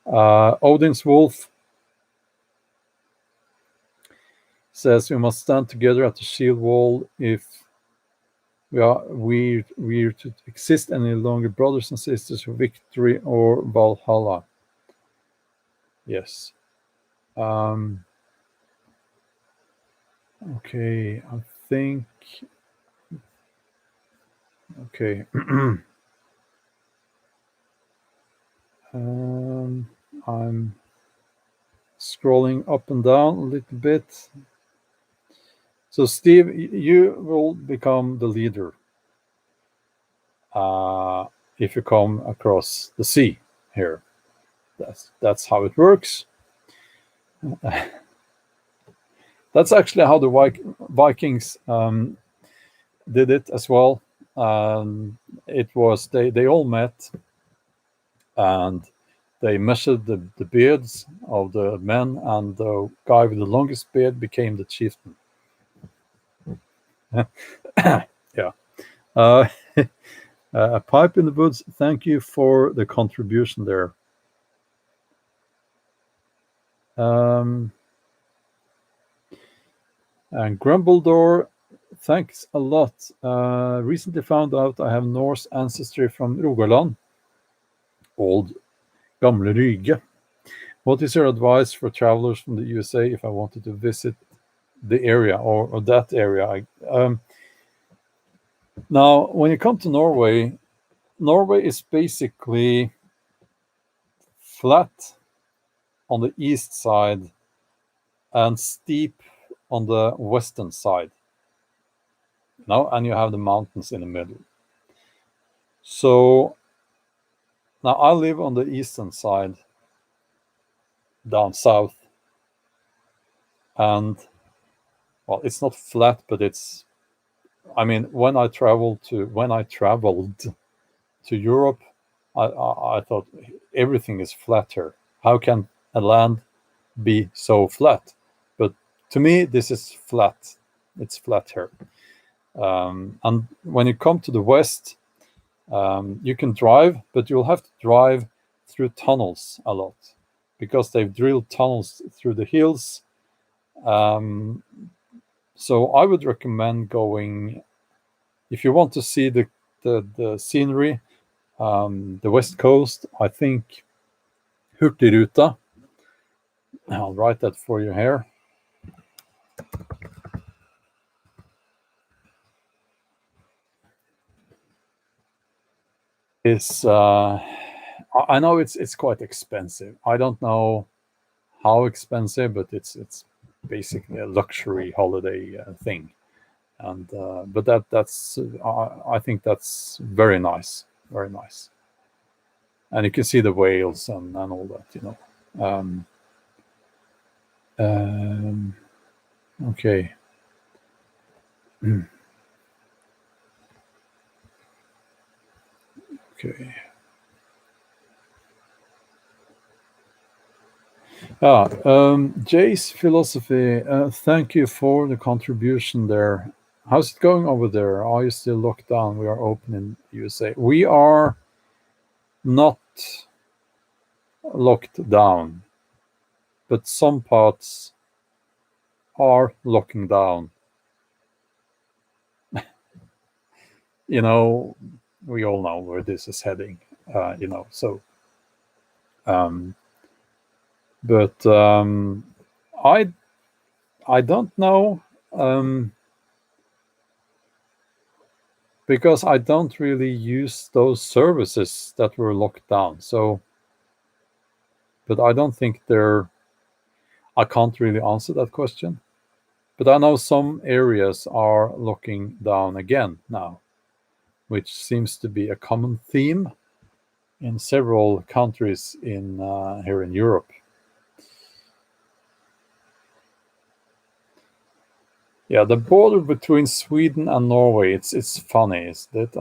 Odin's Wolf says we must stand together at the shield wall if we're to exist any longer, brothers and sisters for victory or Valhalla. Yes. Okay, I think. Okay. I'm scrolling up and down a little bit. So, Steve, you will become the leader if you come across the sea here. That's how it works. That's actually how the Vikings did it as well. It was they all met and they measured the beards of the men, and the guy with the longest beard became the chieftain. Yeah. A pipe in the woods. Thank you for the contribution there. And Grumbledore, thanks a lot. Recently found out I have Norse ancestry from Rogaland, old Gamle Rygge. What is your advice for travelers from the USA if I wanted to visit the area or that area? Now, when you come to Norway, Norway is basically flat on the east side and steep on the western side. And you have the mountains in the middle. So now I live on the eastern side, down south, and well, it's not flat, but it's. I mean, when I traveled to Europe, I thought everything is flatter. How can a land be so flat? But to me, this is flat. It's flat here. And when you come to the west, you can drive, but you'll have to drive through tunnels a lot because they've drilled tunnels through the hills. So I would recommend going, if you want to see the scenery, the west coast. I think Hurtigruta. I'll write that for you here. Is I know it's quite expensive. I don't know how expensive, but it's basically a luxury holiday thing. And but that's I think that's very nice, and you can see the whales and all that, okay. Okay. Jay's philosophy. Thank you for the contribution there. How's it going over there? Are you still locked down? We are open in USA. We are not locked down, but some parts are locking down. We all know where this is heading. So. But I don't know. Because I don't really use those services that were locked down. So, but I don't think they're. I can't really answer that question. But I know some areas are locking down again now, which seems to be a common theme in several countries here in Europe. Yeah, the border between Sweden and Norway, it's funny, is that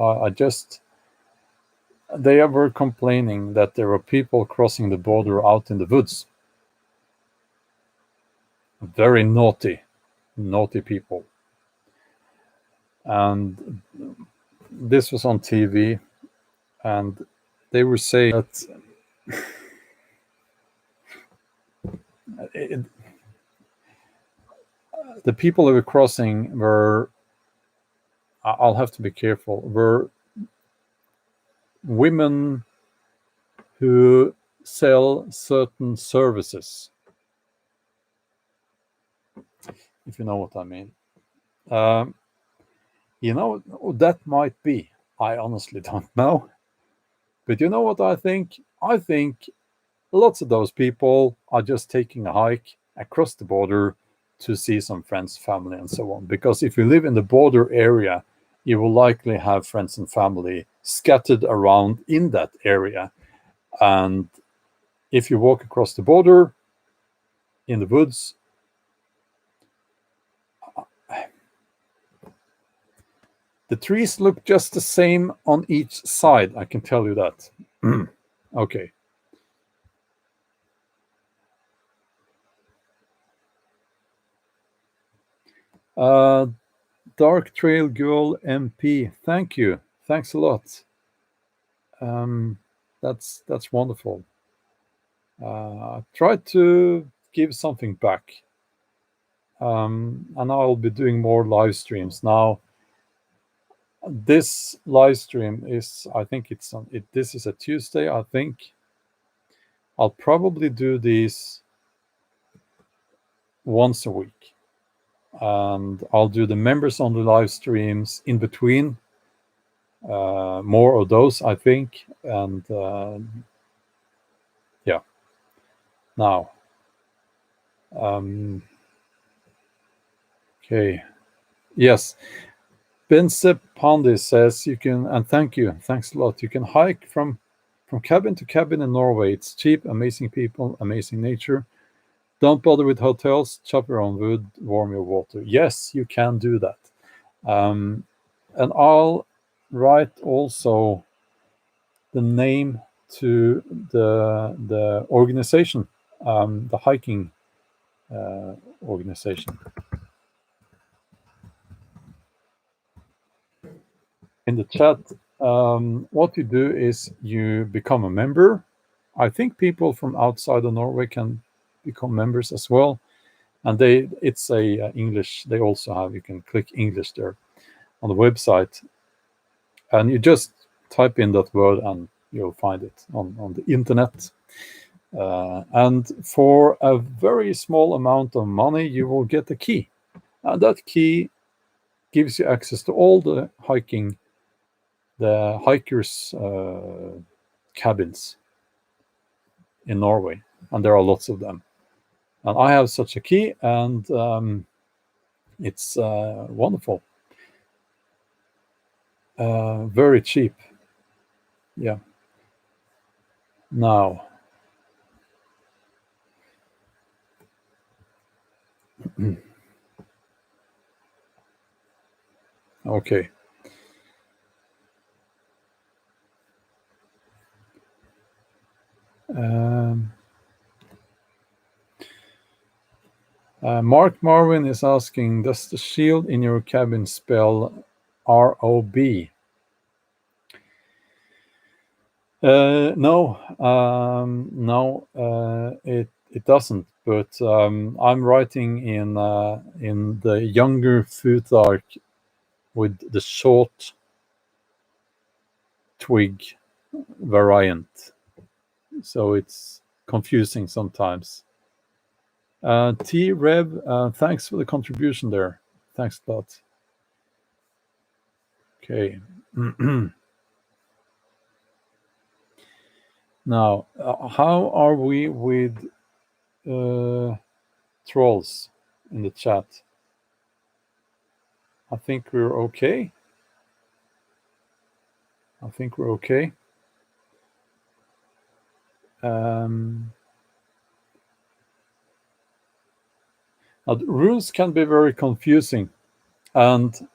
they were complaining that there were people crossing the border out in the woods. Very naughty people. And this was on TV, and they were saying that the people who were crossing were, I'll have to be careful, were women who sell certain services, if you know what I mean. That might be. I honestly don't know. But you know what I think? I think lots of those people are just taking a hike across the border to see some friends, family, and so on. Because if you live in the border area, you will likely have friends and family scattered around in that area. And if you walk across the border in the woods, the trees look just the same on each side, I can tell you that. Okay. Dark Trail Girl MP, thank you. Thanks a lot. That's wonderful. Try to give something back. And I'll be doing more live streams now. This live stream is, I think this is a Tuesday. I think I'll probably do these once a week, and I'll do the members on the live streams in between. More of those, I think, and yeah. Now, okay, yes. Bense Pandi says you can, and thanks a lot. You can hike from cabin to cabin in Norway. It's cheap, amazing people, amazing nature. Don't bother with hotels. Chop your own wood, warm your water. Yes, you can do that. And I'll write also the name to the organization, the hiking organization. In the chat, what you do is you become a member. I think people from outside of Norway can become members as well. And it's a English. They also have, you can click English there on the website, and you just type in that word and you'll find it on the internet. And for a very small amount of money, you will get a key, and that key gives you access to all the hikers' cabins in Norway, and there are lots of them. And I have such a key, and it's wonderful. Very cheap. Yeah. Now, okay. Mark Marvin is asking, does the shield in your cabin spell ROB? No, it doesn't. But I'm writing in the younger Futhark with the short twig variant, so it's confusing sometimes. T Rev, thanks for the contribution there. Thanks a lot. Okay. Now, how are we with trolls in the chat. I think we're okay. Now, the rules can be very confusing, and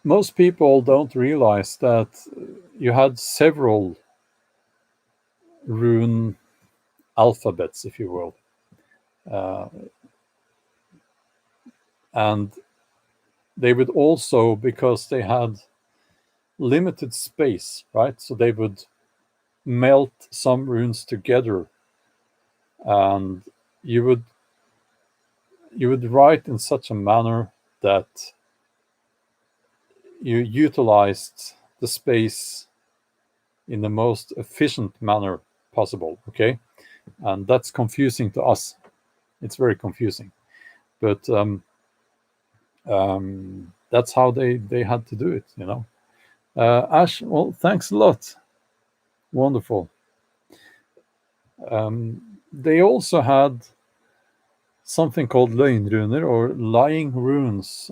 most people don't realize that you had several rune alphabets, if you will. And they would also, because they had limited space, right? So they would melt some runes together, and you would write in such a manner that you utilized the space in the most efficient manner possible, okay? And that's confusing to us. It's very confusing. But that's how they had to do it, you know. Ash, well, thanks a lot. Wonderful. They also had something called løgnruner, or lying runes,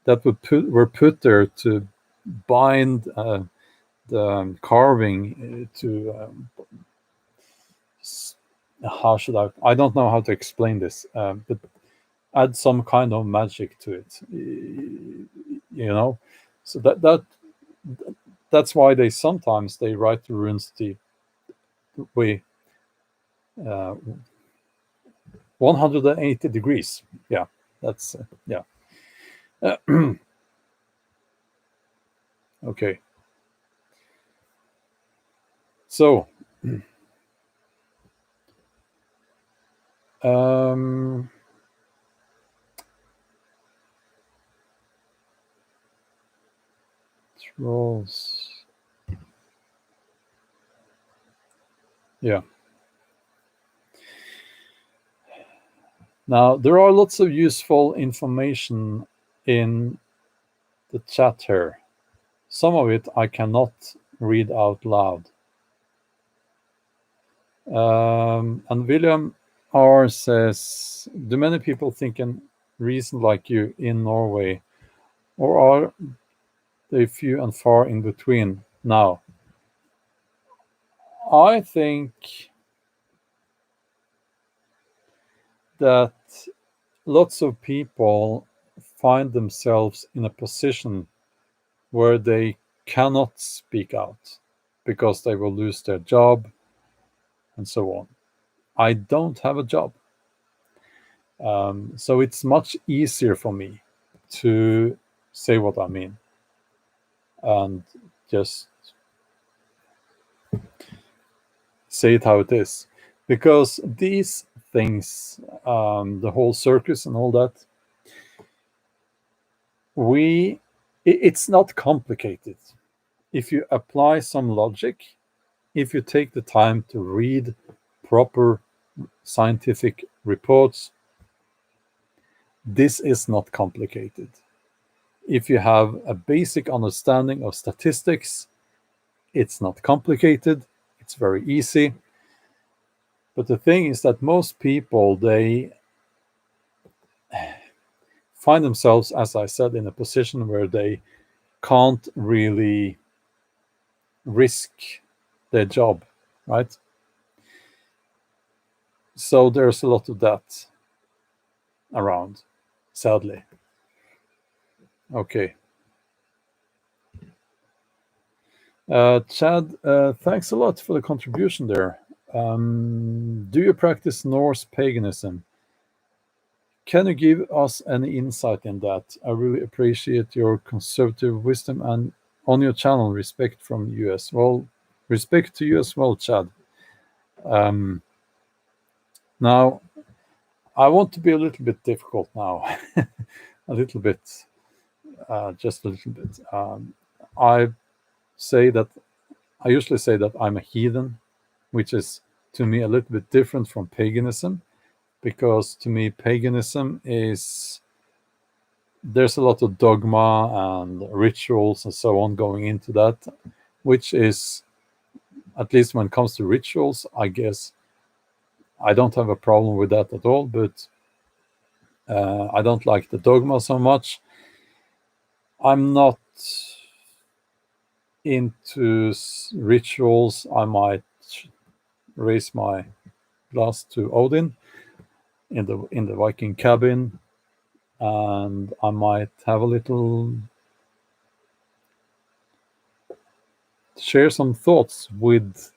that were put there to bind the carving to how should I don't know how to explain this, but add some kind of magic to it, you know. So that's why they sometimes write the runes the way 180 degrees. Yeah, that's yeah. Okay. So trolls. Yeah. Now, there are lots of useful information in the chat here. Some of it I cannot read out loud. And William R says, do many people think and reason like you in Norway, or are they few and far in between now? I think that lots of people find themselves in a position where they cannot speak out because they will lose their job and so on. I don't have a job. So it's much easier for me to say what I mean and just say it how it is. Because these things, the whole circus and all that, it's not complicated. If you apply some logic, if you take the time to read proper scientific reports, this is not complicated. If you have a basic understanding of statistics, it's not complicated. It's very easy. But the thing is that most people, they find themselves, as I said, in a position where they can't really risk their job, right? So there's a lot of that around, sadly. Okay. Chad, thanks a lot for the contribution there. Do you practice Norse paganism? Can you give us any insight in that? I really appreciate your conservative wisdom and on your channel, respect from US. Well, respect to you as well, Chad. Now, I want to be a little bit difficult now. A little bit, just a little bit. I usually say that I'm a heathen, which is to me a little bit different from paganism, because to me paganism is, there's a lot of dogma and rituals and so on going into that, which is, at least when it comes to rituals, I guess I don't have a problem with that at all, but I don't like the dogma so much. I'm not into rituals. I might raise my glass to Odin in the Viking cabin, and I might have a little share some thoughts with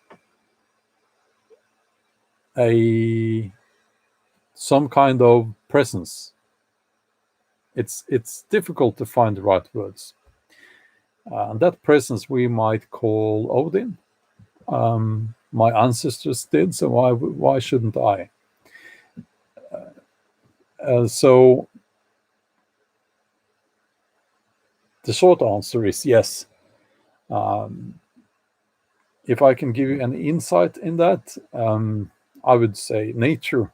some kind of presence. It's difficult to find the right words. And that presence we might call Odin. My ancestors did, so why shouldn't I? So the short answer is yes. If I can give you an insight in that, I would say nature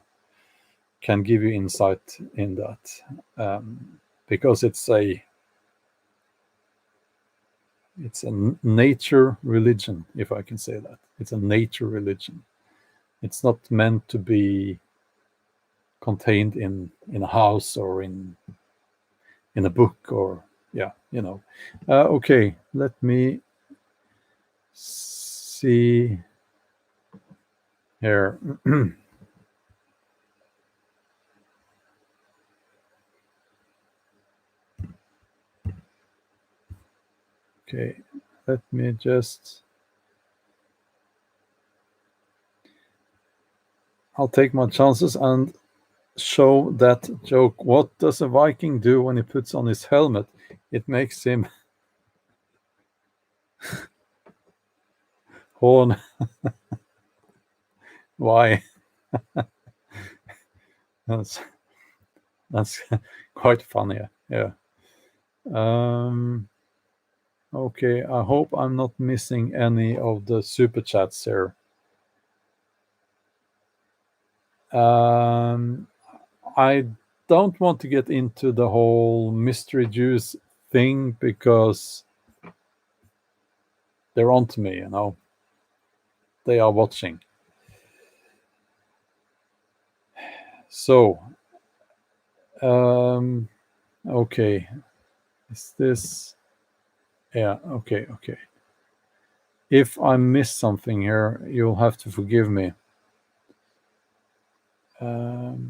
can give you insight in that, because it's a nature religion, if I can say that. It's a nature religion. It's not meant to be contained in a house or in a book, or okay, let me see here. Okay, let me just, I'll take my chances and show that joke. What does a Viking do when he puts on his helmet? It makes him horn. Why? That's quite funny. Yeah. Okay, I hope I'm not missing any of the super chats here. I don't want to get into the whole mystery juice thing because they're on to me, They are watching. So, okay. Is this? Yeah, okay. If I miss something here, you'll have to forgive me. The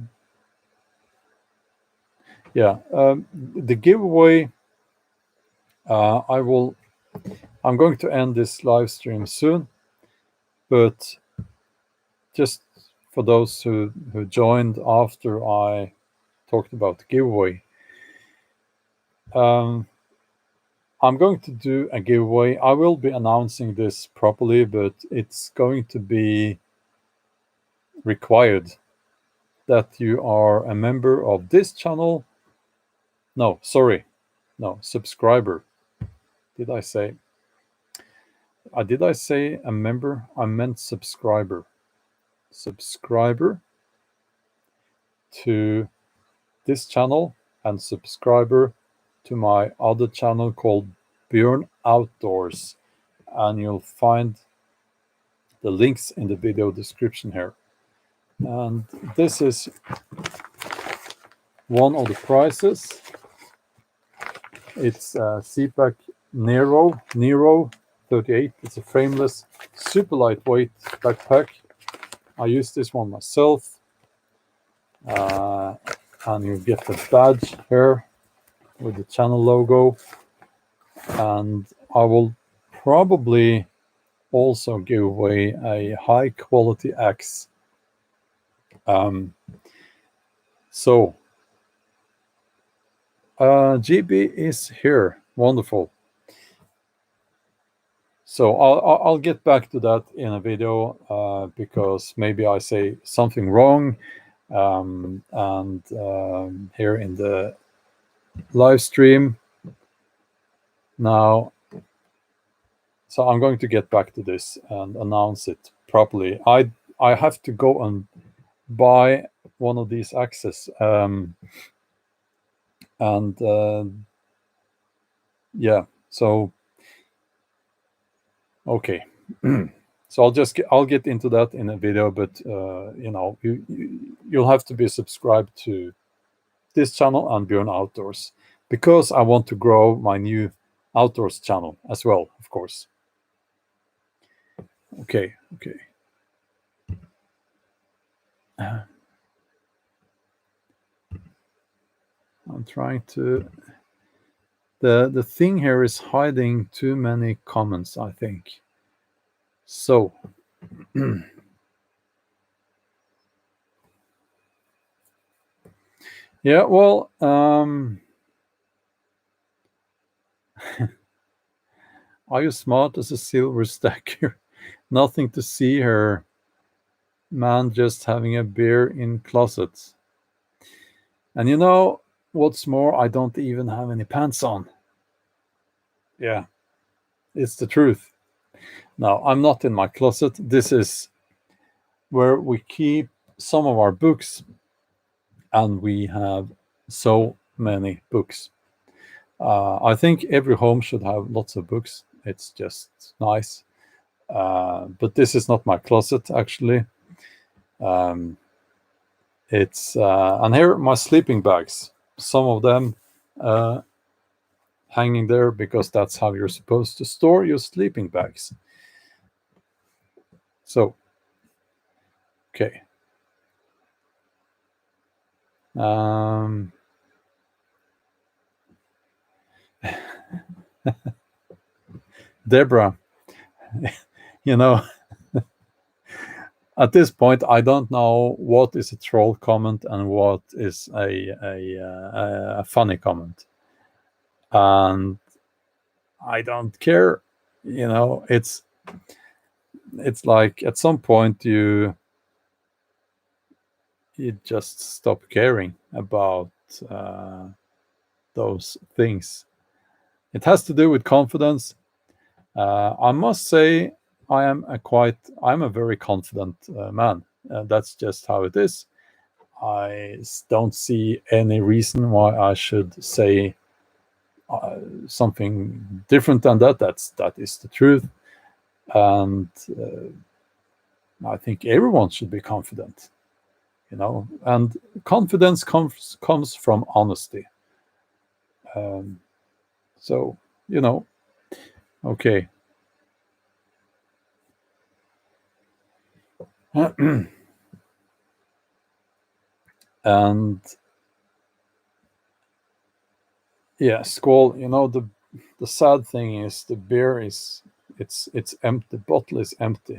giveaway, I'm going to end this live stream soon, but just for those who joined after I talked about the giveaway, I'm going to do a giveaway. I will be announcing this properly, but it's going to be required that you are a member of this channel. No, sorry. No, subscriber. Did I say a member? I meant subscriber. Subscriber to this channel and subscriber to my other channel called Bjorn Outdoors. And you'll find the links in the video description here. And this is one of the prizes. It's a CPAC Nero 38. It's a frameless, super lightweight backpack. I use this one myself. And you get the badge here with the channel logo. And I will probably also give away a high quality axe. So GB is here. Wonderful. So I'll get back to that in a video because maybe I say something wrong, and here in the live stream now. So I'm going to get back to this and announce it properly. I have to go and buy one of these axes, yeah. So okay. So I'll get into that in a video, but you'll have to be subscribed to this channel and Bjorn Outdoors, because I want to grow my new outdoors channel as well, of course. Okay. I'm trying to. The thing here is hiding too many comments, I think. So. Yeah, well, are you smart as a silver stacker? Nothing to see here. Man just having a beer in closets. And you know what's more? I don't even have any pants on. Yeah, it's the truth. No, I'm not in my closet. This is where we keep some of our books, and we have so many books. I think every home should have lots of books. It's just nice. But this is not my closet, actually. It's and here are my sleeping bags. Some of them hanging there because that's how you're supposed to store your sleeping bags. So, okay. Deborah, at this point, I don't know what is a troll comment and what is a funny comment, and I don't care. It's like at some point you just stop caring about those things. It has to do with confidence. I must say I'm a very confident man. That's just how it is. I don't see any reason why I should say something different than that. That is the truth, and I think everyone should be confident. And confidence comes from honesty. So okay. And yeah, Squall, the sad thing is the beer is it's empty. The bottle is empty.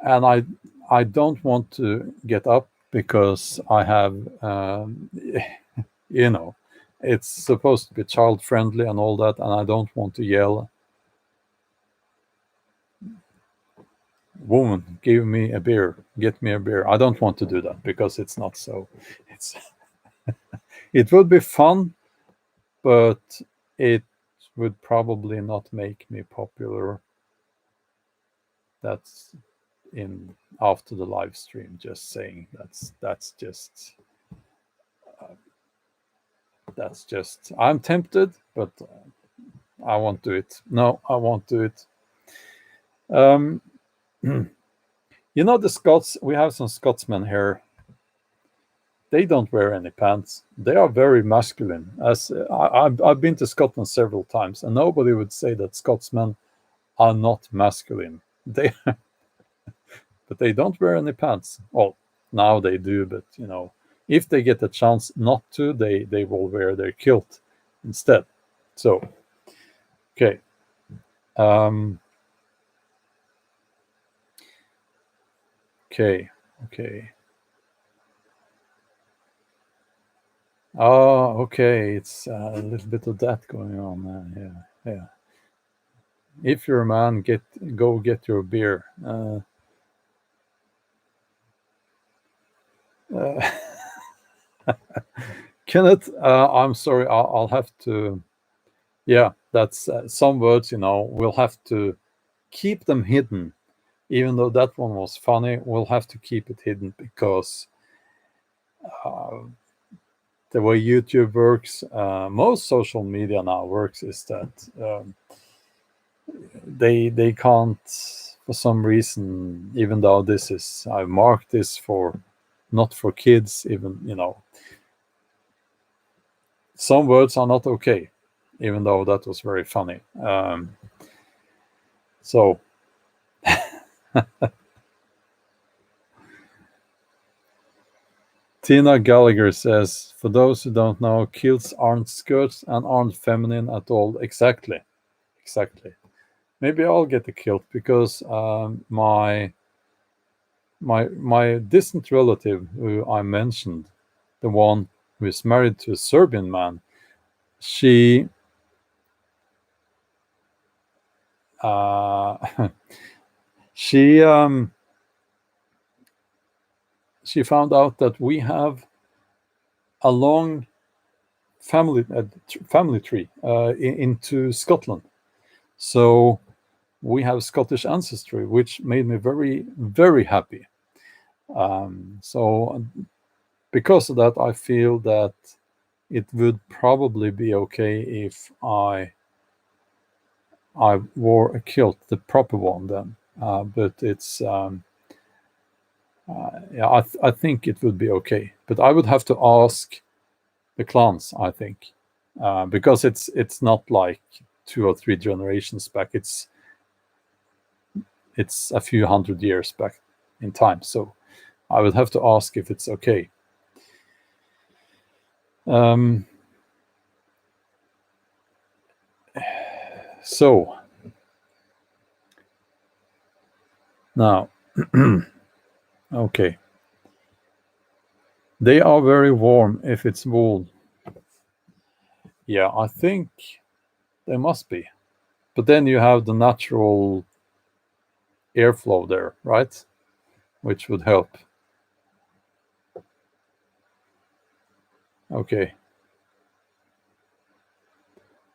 And I don't want to get up because I have it's supposed to be child friendly and all that, and I don't want to yell, "Woman, give me a beer, get me a beer." I don't want to do that because it's not so. It would be fun, but it would probably not make me popular. That's in after the live stream. Just saying. That's just. I'm tempted, but I won't do it. No, I won't do it. The Scots. We have some Scotsmen here. They don't wear any pants. They are very masculine. As I've been to Scotland several times, and nobody would say that Scotsmen are not masculine. But they don't wear any pants. Well, now they do, but if they get a chance not to, they will wear their kilt instead. So, okay. Okay. Oh, okay. It's a little bit of that going on. Yeah. If you're a man, go get your beer. Kenneth, I'm sorry. I'll have to. Yeah, that's some words. We'll have to keep them hidden. Even though that one was funny, we'll have to keep it hidden because the way YouTube works, most social media now works, is that they can't, for some reason, even though this is, I marked this for not for kids, even, some words are not okay, even though that was very funny. So Tina Gallagher says, for those who don't know, kilts aren't skirts and aren't feminine at all. Exactly. Maybe I'll get a kilt, because my distant relative who I mentioned, the one who is married to a Serbian man, she she found out that we have a long family tree into Scotland. So we have Scottish ancestry, which made me very, very happy. So because of that, I feel that it would probably be okay if I wore a kilt, the proper one then. But it's yeah, I think it would be okay. But I would have to ask the clans, I think, because it's not like 2 or 3 generations back. It's a few hundred years back in time. So I would have to ask if it's okay. So now, okay. They are very warm if it's wool. Yeah, I think they must be. But then you have the natural airflow there, right? Which would help. Okay.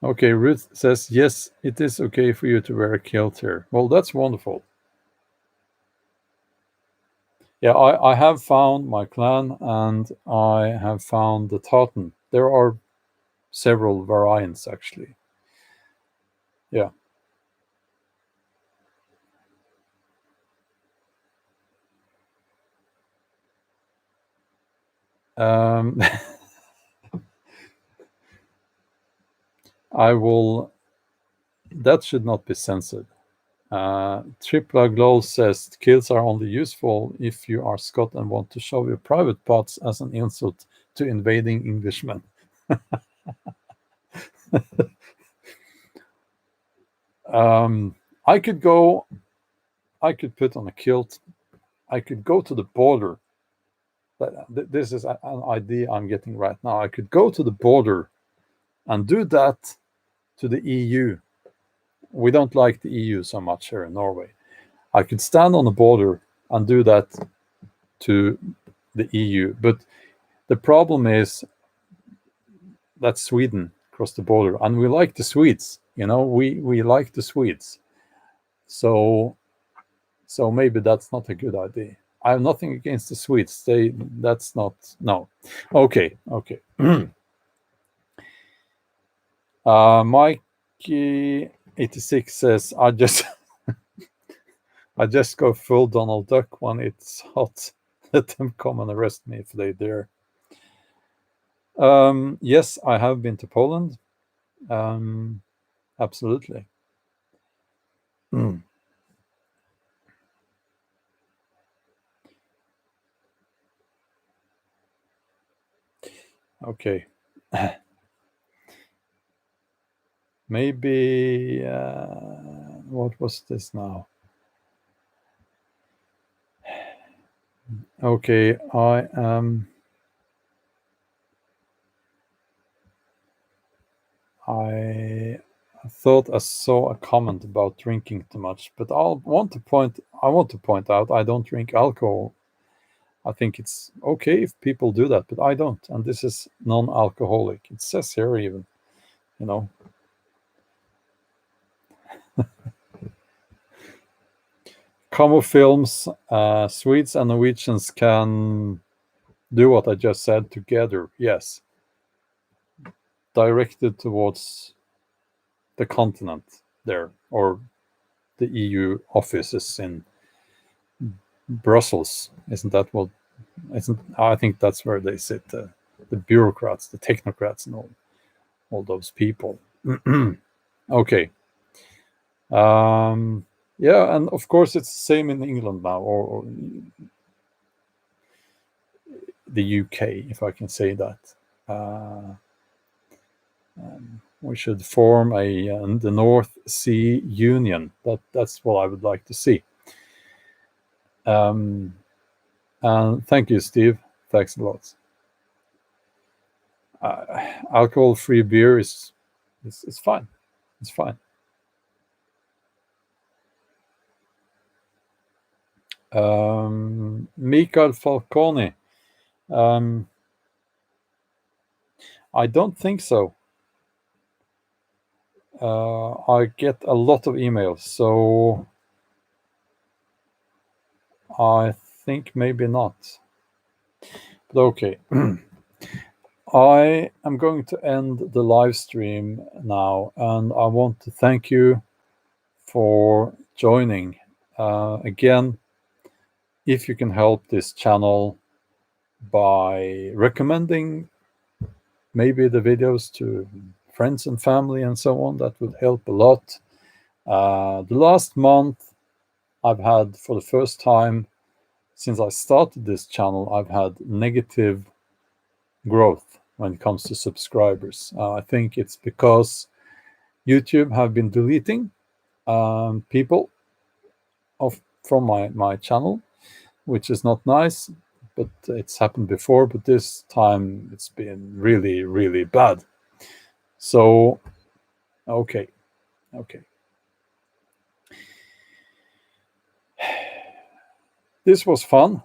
Okay, Ruth says, yes, it is okay for you to wear a kilt here. Well, that's wonderful. Yeah, I have found my clan, and I have found the tartan. There are several variants, actually. Yeah. I will. That should not be censored. Tripla Glow says kilts are only useful if you are Scot and want to show your private parts as an insult to invading Englishmen. I could put on a kilt. I could go to the border. This is an idea I'm getting right now. I could go to the border and do that to the EU. We don't like the EU so much here in Norway. I could stand on the border and do that to the EU. But the problem is that Sweden crossed the border, and we like the Swedes. We like the Swedes. So maybe that's not a good idea. I have nothing against the Swedes. That's not, no. Okay. Mikey 86 says, I just go full Donald Duck when it's hot. Let them come and arrest me if they dare. Yes, I have been to Poland. Absolutely. Okay. Maybe what was this now? Okay, I thought I saw a comment about drinking too much, but I want to point out I don't drink alcohol. I think it's okay if people do that, but I don't, and this is non-alcoholic. It says here even, Como films, Swedes and Norwegians can do what I just said together. Yes, directed towards the continent there, or the EU offices in Brussels. Isn't that what? I think that's where they sit, the bureaucrats, the technocrats, and all those people. Okay. Yeah, and of course it's the same in England now, or the UK, if I can say that. We should form the North Sea Union. That's what I would like to see. And thank you, Steve. Thanks a lot. Alcohol-free beer is fine. It's fine. Mikael Falcone. I don't think so. I get a lot of emails, so I think maybe not. But okay. I am going to end the live stream now, and I want to thank you for joining. Again, if you can help this channel by recommending maybe the videos to friends and family and so on, that would help a lot. The last month, I've had, for the first time since I started this channel, I've had negative growth when it comes to subscribers. I think it's because YouTube have been deleting people from my channel, which is not nice, but it's happened before, but this time it's been really, really bad. So, okay. This was fun.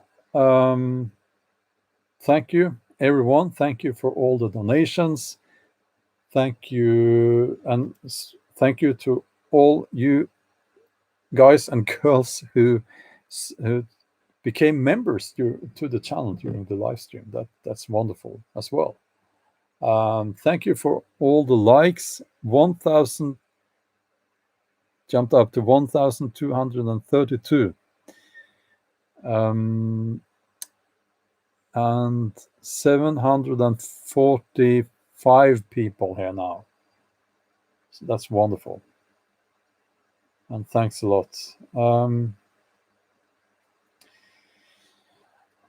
Thank you, everyone. Thank you for all the donations. Thank you, and thank you to all you guys and girls who became members to the channel during the live stream. That's wonderful as well. Thank you for all the likes. 1,000 jumped up to 1,232. And 745 people here now. So that's wonderful. And thanks a lot.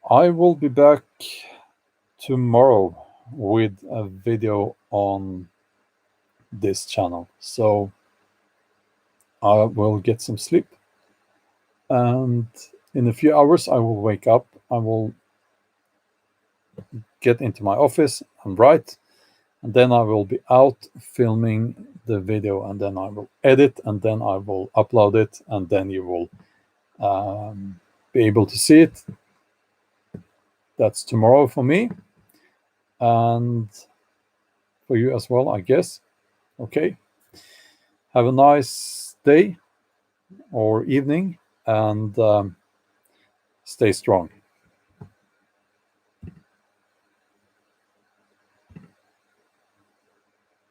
I will be back tomorrow with a video on this channel. So I will get some sleep. And in a few hours, I will wake up. I will get into my office and write. And then I will be out filming the video, and then I will edit, and then I will upload it, and then you will be able to see it. That's tomorrow for me, and for you as well, I guess. Okay. Have a nice day or evening, and stay strong.